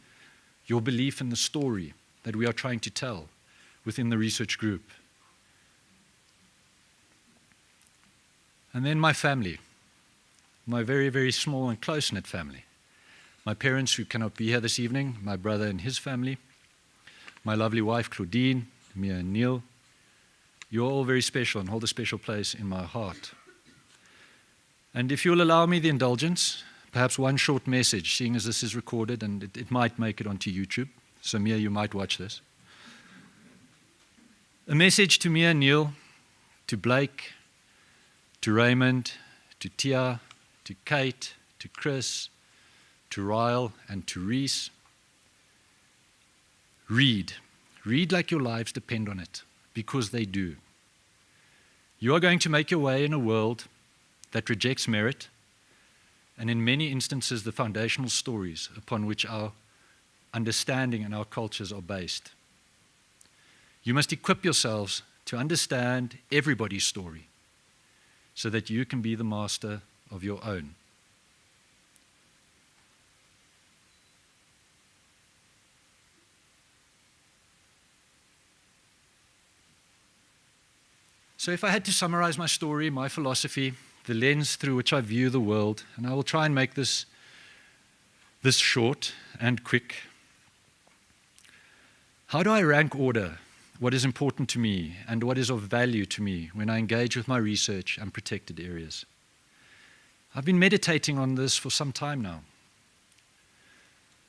your belief in the story that we are trying to tell within the research group. And then my family, my very, very small and close-knit family. My parents who cannot be here this evening, my brother and his family, my lovely wife Claudine, Mia and Neil. You're all very special and hold a special place in my heart. And if you'll allow me the indulgence, perhaps one short message, seeing as this is recorded and it might make it onto YouTube. So Mia, you might watch this. A message to Mia and Neil, to Blake, to Raymond, to Tia, to Kate, to Chris, to Ryle, and to Reece. Read. Read like your lives depend on it, because they do. You are going to make your way in a world that rejects merit, and in many instances the foundational stories upon which our understanding and our cultures are based. You must equip yourselves to understand everybody's story, so that you can be the master of your own. So if I had to summarize my story, my philosophy, the lens through which I view the world, and I will try and make this short and quick. How do I rank order what is important to me and what is of value to me when I engage with my research and protected areas? I've been meditating on this for some time now.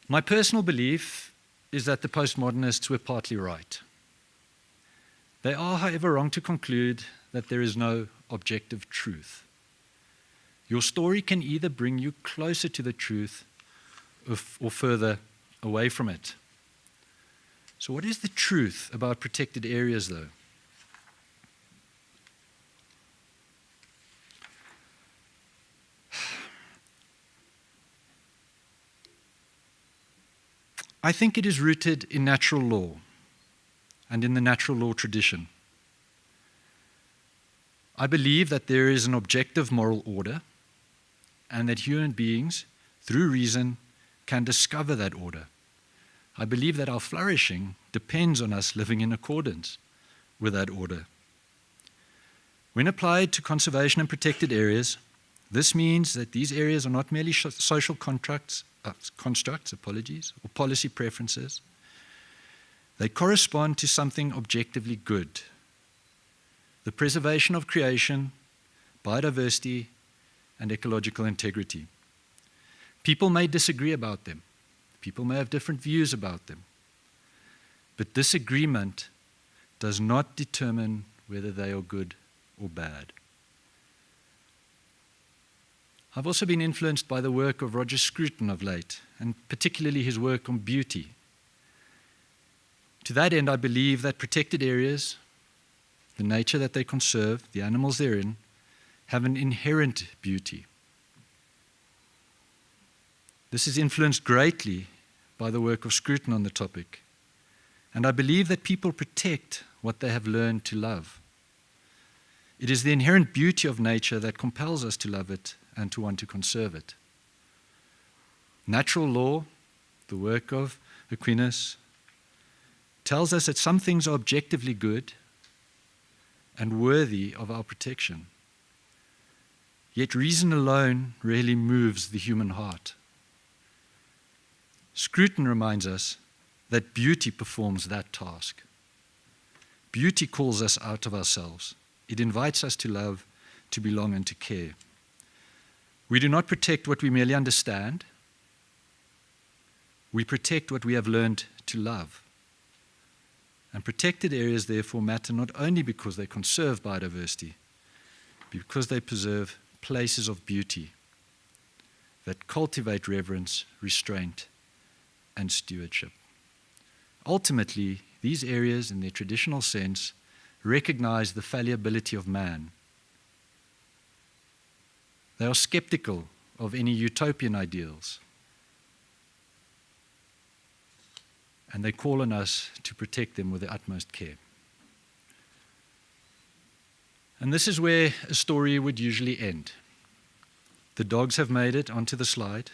My personal belief is that the postmodernists were partly right. They are, however, wrong to conclude that there is no objective truth. Your story can either bring you closer to the truth or further away from it. So what is the truth about protected areas, though? I think it is rooted in natural law and in the natural law tradition. I believe that there is an objective moral order and that human beings, through reason, can discover that order. I believe that our flourishing depends on us living in accordance with that order. When applied to conservation and protected areas, this means that these areas are not merely social constructs, or policy preferences. They correspond to something objectively good: the preservation of creation, biodiversity, and ecological integrity. People may disagree about them. People may have different views about them. But disagreement does not determine whether they are good or bad. I've also been influenced by the work of Roger Scruton of late, and particularly his work on beauty. To that end, I believe that protected areas, the nature that they conserve, the animals therein, have an inherent beauty. This is influenced greatly by the work of Scruton on the topic. And I believe that people protect what they have learned to love. It is the inherent beauty of nature that compels us to love it and to want to conserve it. Natural law, the work of Aquinas, tells us that some things are objectively good and worthy of our protection. Yet reason alone rarely moves the human heart. Scruton reminds us that beauty performs that task. Beauty calls us out of ourselves. It invites us to love, to belong, and to care. We do not protect what we merely understand. We protect what we have learned to love. And protected areas, therefore, matter not only because they conserve biodiversity, but because they preserve places of beauty that cultivate reverence, restraint, and stewardship. Ultimately, these areas, in their traditional sense, recognize the fallibility of man. They are skeptical of any utopian ideals. And they call on us to protect them with the utmost care. And this is where a story would usually end. The dogs have made it onto the slide.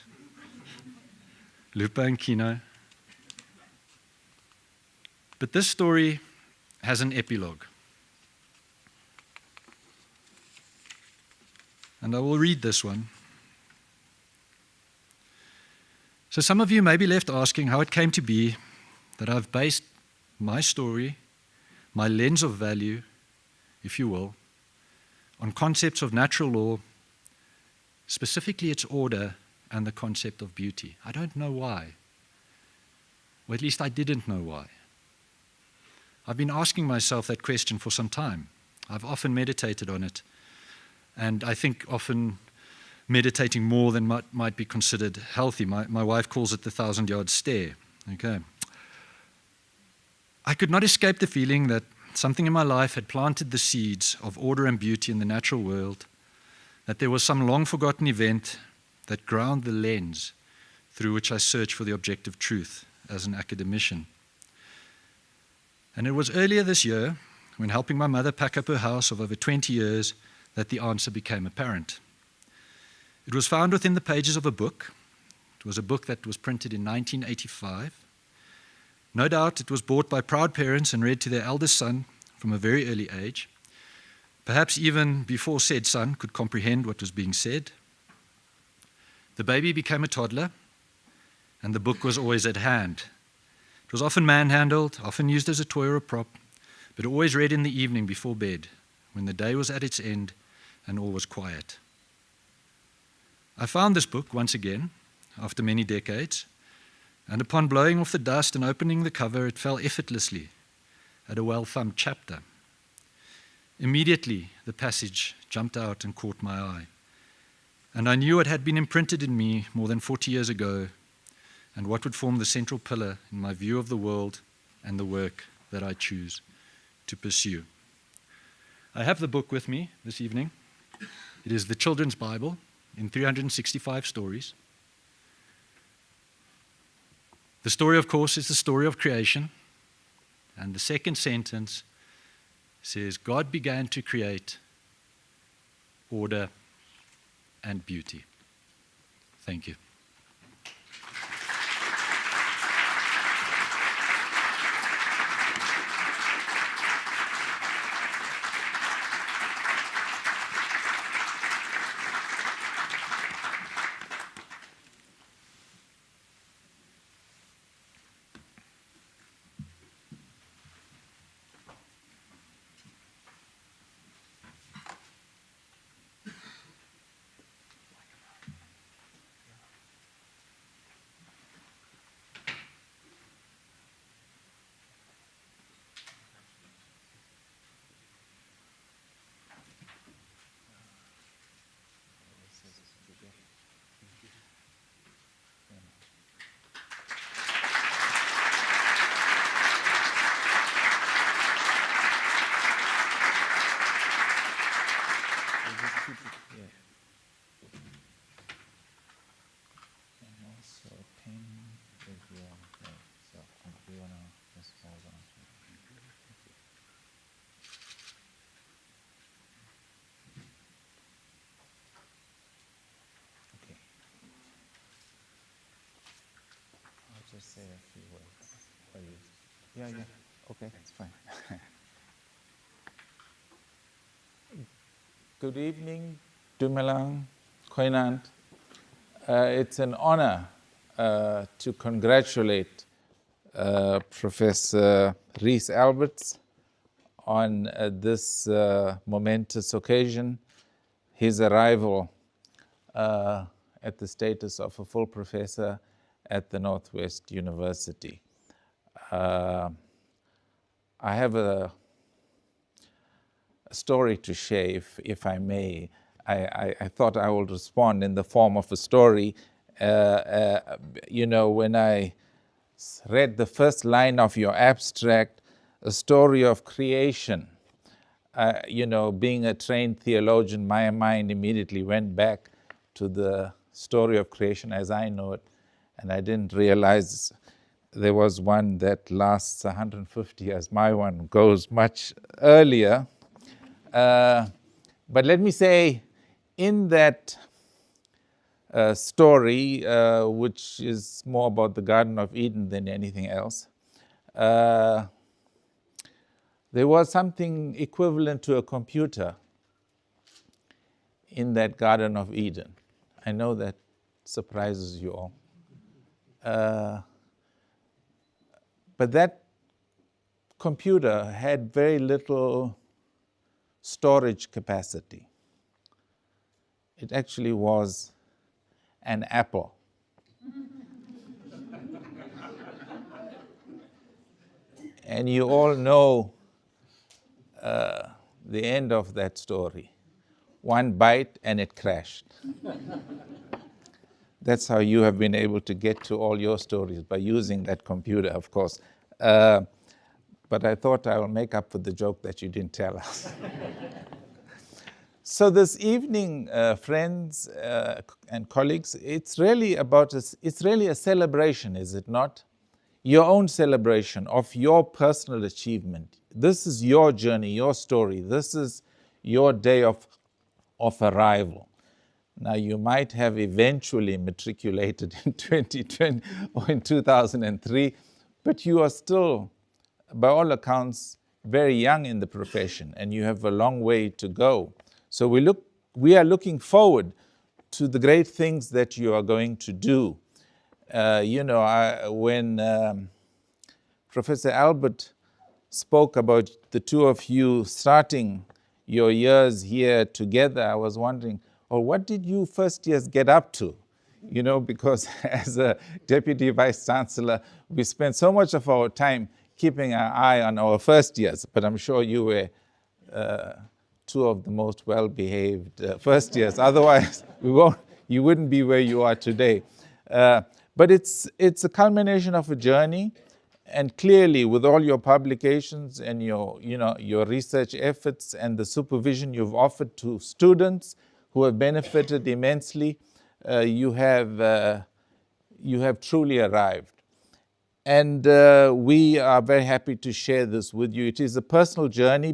Lupa and Kino. But this story has an epilogue. And I will read this one. So some of you may be left asking how it came to be that I've based my story, my lens of value, if you will, on concepts of natural law, specifically its order and the concept of beauty. I don't know why. Or at least I didn't know why. I've been asking myself that question for some time. I've often meditated on it, and I think often meditating more than might be considered healthy. My wife calls it the 1,000-yard stare. Okay. I could not escape the feeling that something in my life had planted the seeds of order and beauty in the natural world, that there was some long-forgotten event that ground the lens through which I search for the objective truth as an academician. And it was earlier this year, when helping my mother pack up her house of over 20 years, that the answer became apparent. It was found within the pages of a book. It was a book that was printed in 1985. No doubt it was bought by proud parents and read to their eldest son from a very early age, perhaps even before said son could comprehend what was being said. The baby became a toddler, and the book was always at hand. It was often manhandled, often used as a toy or a prop, but always read in the evening before bed, when the day was at its end and all was quiet. I found this book once again, after many decades, and upon blowing off the dust and opening the cover, it fell effortlessly at a well-thumbed chapter. Immediately, the passage jumped out and caught my eye, and I knew it had been imprinted in me more than 40 years ago, and what would form the central pillar in my view of the world and the work that I choose to pursue. I have the book with me this evening. It is the Children's Bible in 365 stories. The story, of course, is the story of creation. And the second sentence says, God began to create order and beauty. Thank you. say a few words. Or you? Yeah, yeah. Okay, it's fine. Good evening, Dumelang, Khoinant. It's an honor to congratulate Professor Reece Alberts on this momentous occasion, his arrival at the status of a full professor at the Northwest University. I have a story to share, if I may. I thought I would respond in the form of a story. When I read the first line of your abstract, a story of creation, being a trained theologian, my mind immediately went back to the story of creation as I know it, and I didn't realize there was one that lasts 150 years. My one goes much earlier. But let me say, in that story, which is more about the Garden of Eden than anything else, there was something equivalent to a computer in that Garden of Eden. I know that surprises you all. But that computer had very little storage capacity. It actually was an apple. And you all know the end of that story. One bite and it crashed. That's how you have been able to get to all your stories, by using that computer, of course. But I thought I will make up for the joke that you didn't tell us. So this evening, friends and colleagues, it's really a celebration, is it not? Your own celebration of your personal achievement. This is your journey, your story. This is your day of arrival. Now, you might have eventually matriculated in 2020 or in 2003, but you are still, by all accounts, very young in the profession, and you have a long way to go. So we are looking forward to the great things that you are going to do. When Professor Albert spoke about the two of you starting your years here together, I was wondering, what did you first years get up to? Because as a Deputy Vice Chancellor, we spent so much of our time keeping an eye on our first years, but I'm sure you were two of the most well-behaved first years. Otherwise, you wouldn't be where you are today. But it's a culmination of a journey, and clearly, with all your publications and your research efforts and the supervision you've offered to students who have benefited immensely, you have truly arrived. And we are very happy to share this with you. It is a personal journey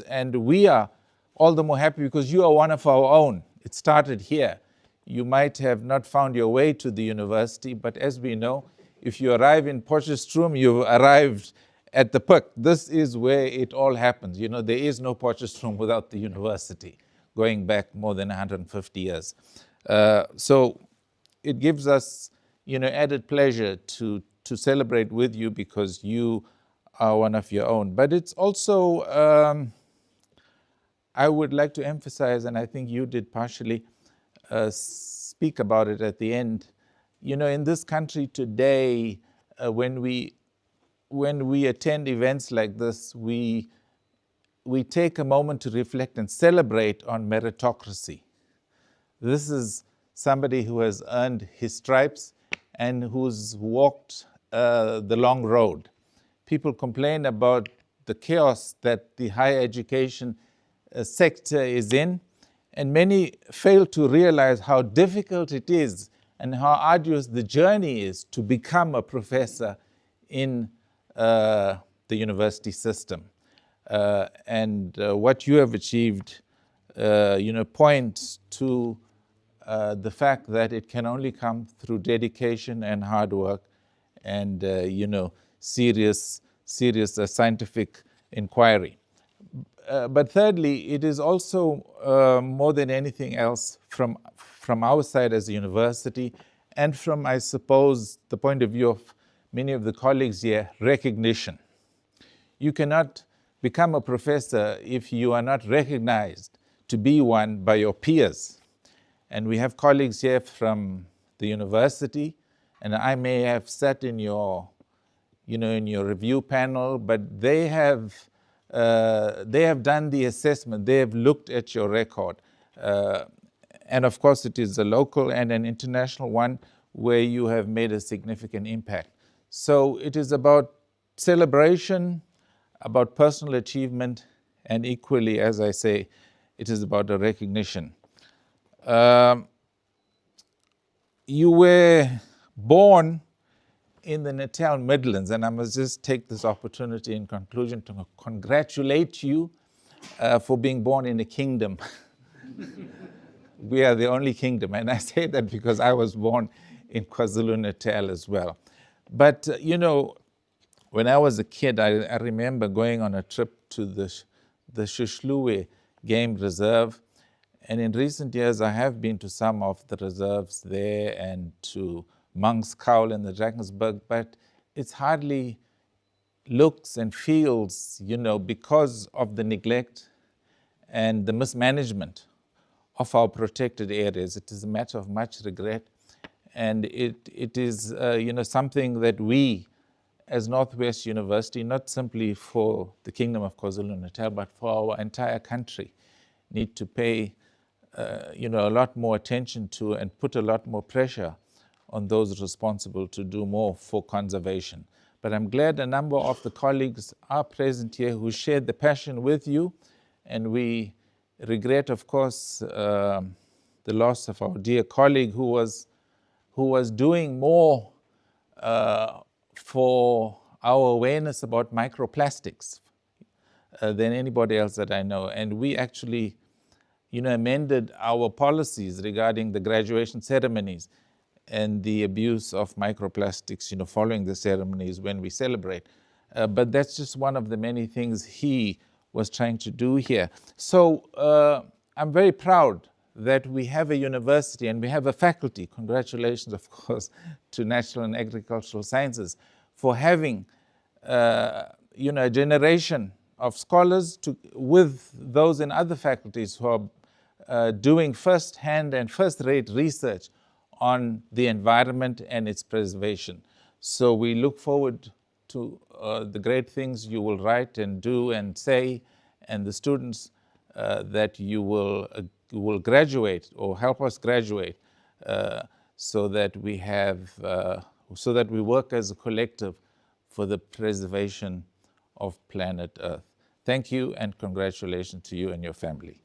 and we are all the more happy because you are one of our own. It started here. You might have not found your way to the university, but as we know, if you arrive in Potchefstroom, you've arrived at the PUC. This is where it all happens. There is no Potchefstroom without the university, going back more than 150 years. So it gives us, added pleasure to celebrate with you because you are one of your own. But it's also, I would like to emphasize, and I think you did partially speak about it at the end, in this country today, when we attend events like this, we take a moment to reflect and celebrate on meritocracy. This is somebody who has earned his stripes and who's walked the long road. People complain about the chaos that the higher education sector is in, and many fail to realize how difficult it is and how arduous the journey is to become a professor in the university system. And what you have achieved, points to the fact that it can only come through dedication and hard work and serious scientific inquiry. But thirdly, it is also more than anything else from our side as a university, and from, I suppose, the point of view of many of the colleagues here, recognition. You cannot become a professor if you are not recognized to be one by your peers. And we have colleagues here from the university, and I may have sat in your review panel, but they have done the assessment. They have looked at your record. And of course, it is a local and an international one where you have made a significant impact. So it is about celebration, about personal achievement, and equally, as I say, it is about a recognition. You were born in the Natal Midlands, and I must just take this opportunity in conclusion to congratulate you for being born in a kingdom. We are the only kingdom, and I say that because I was born in KwaZulu-Natal as well. But, when I was a kid, I remember going on a trip to the Shushluwe Game Reserve, and in recent years I have been to some of the reserves there and to Monk's Cowl and the Drakensberg, but it's hardly looks and feels, because of the neglect and the mismanagement of our protected areas. It is a matter of much regret, and it is something that we as Northwest University, not simply for the Kingdom of KwaZulu-Natal, but for our entire country, need to pay a lot more attention to and put a lot more pressure on those responsible to do more for conservation. But I'm glad a number of the colleagues are present here who shared the passion with you, and we regret, of course, the loss of our dear colleague who was doing more for our awareness about microplastics than anybody else that I know. And we actually, amended our policies regarding the graduation ceremonies and the abuse of microplastics, following the ceremonies when we celebrate. But that's just one of the many things he was trying to do here. So I'm very proud that we have a university and we have a faculty. Congratulations, of course, to Natural and Agricultural Sciences for having a generation of scholars with those in other faculties who are doing first-hand and first-rate research on the environment and its preservation. So we look forward to the great things you will write and do and say, and the students that you will graduate or help us graduate, so that we work as a collective for the preservation of planet Earth. Thank you, and congratulations to you and your family.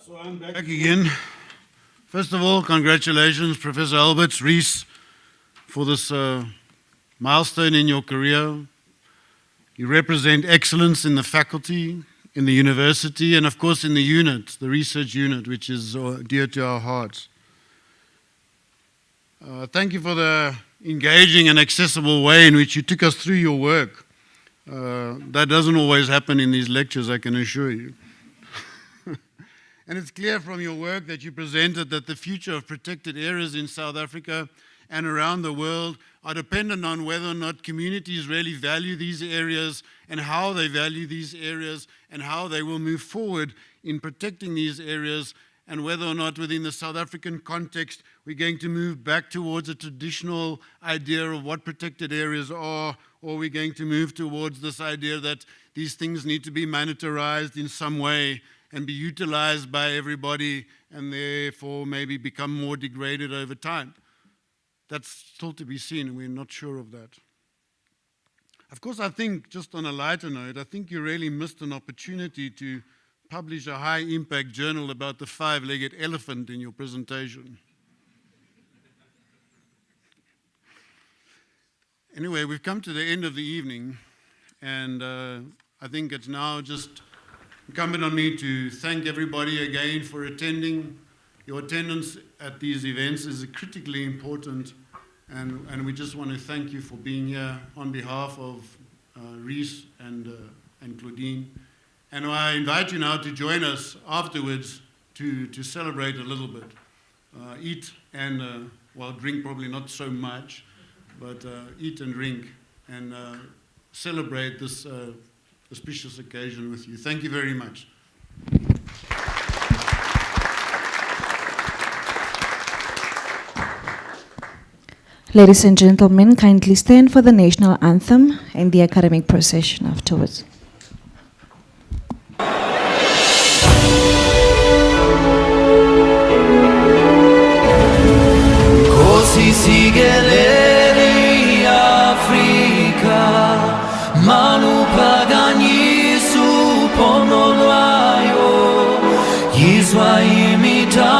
So I'm back again. First of all, congratulations, Professor Alberts, Reece, for this milestone in your career. You represent excellence in the faculty, in the university, and of course in the unit, the research unit, which is dear to our hearts. Thank you for the engaging and accessible way in which you took us through your work. That doesn't always happen in these lectures, I can assure you. And it's clear from your work that you presented that the future of protected areas in South Africa and around the world are dependent on whether or not communities really value these areas and how they value these areas and how they will move forward in protecting these areas, and whether or not within the South African context we're going to move back towards a traditional idea of what protected areas are, or we're going to move towards this idea that these things need to be monetarized in some way and be utilized by everybody and therefore maybe become more degraded over time. That's still to be seen, and we're not sure of that. Of course, I think, just on a lighter note, I think you really missed an opportunity to publish a high-impact journal about the five-legged elephant in your presentation. Anyway, we've come to the end of the evening, and I think it's now just incumbent on me to thank everybody again for attending. Your attendance at these events is critically important, and we just want to thank you for being here on behalf of Reece and Claudine. And I invite you now to join us afterwards to celebrate a little bit. Eat and, well, drink probably not so much, but eat and drink and celebrate this auspicious occasion with you. Thank you very much. Ladies and gentlemen, kindly stand for the national anthem and the academic procession afterwards. Così si geleri Africa, manu pagani su ponoloaio, Yiswa imita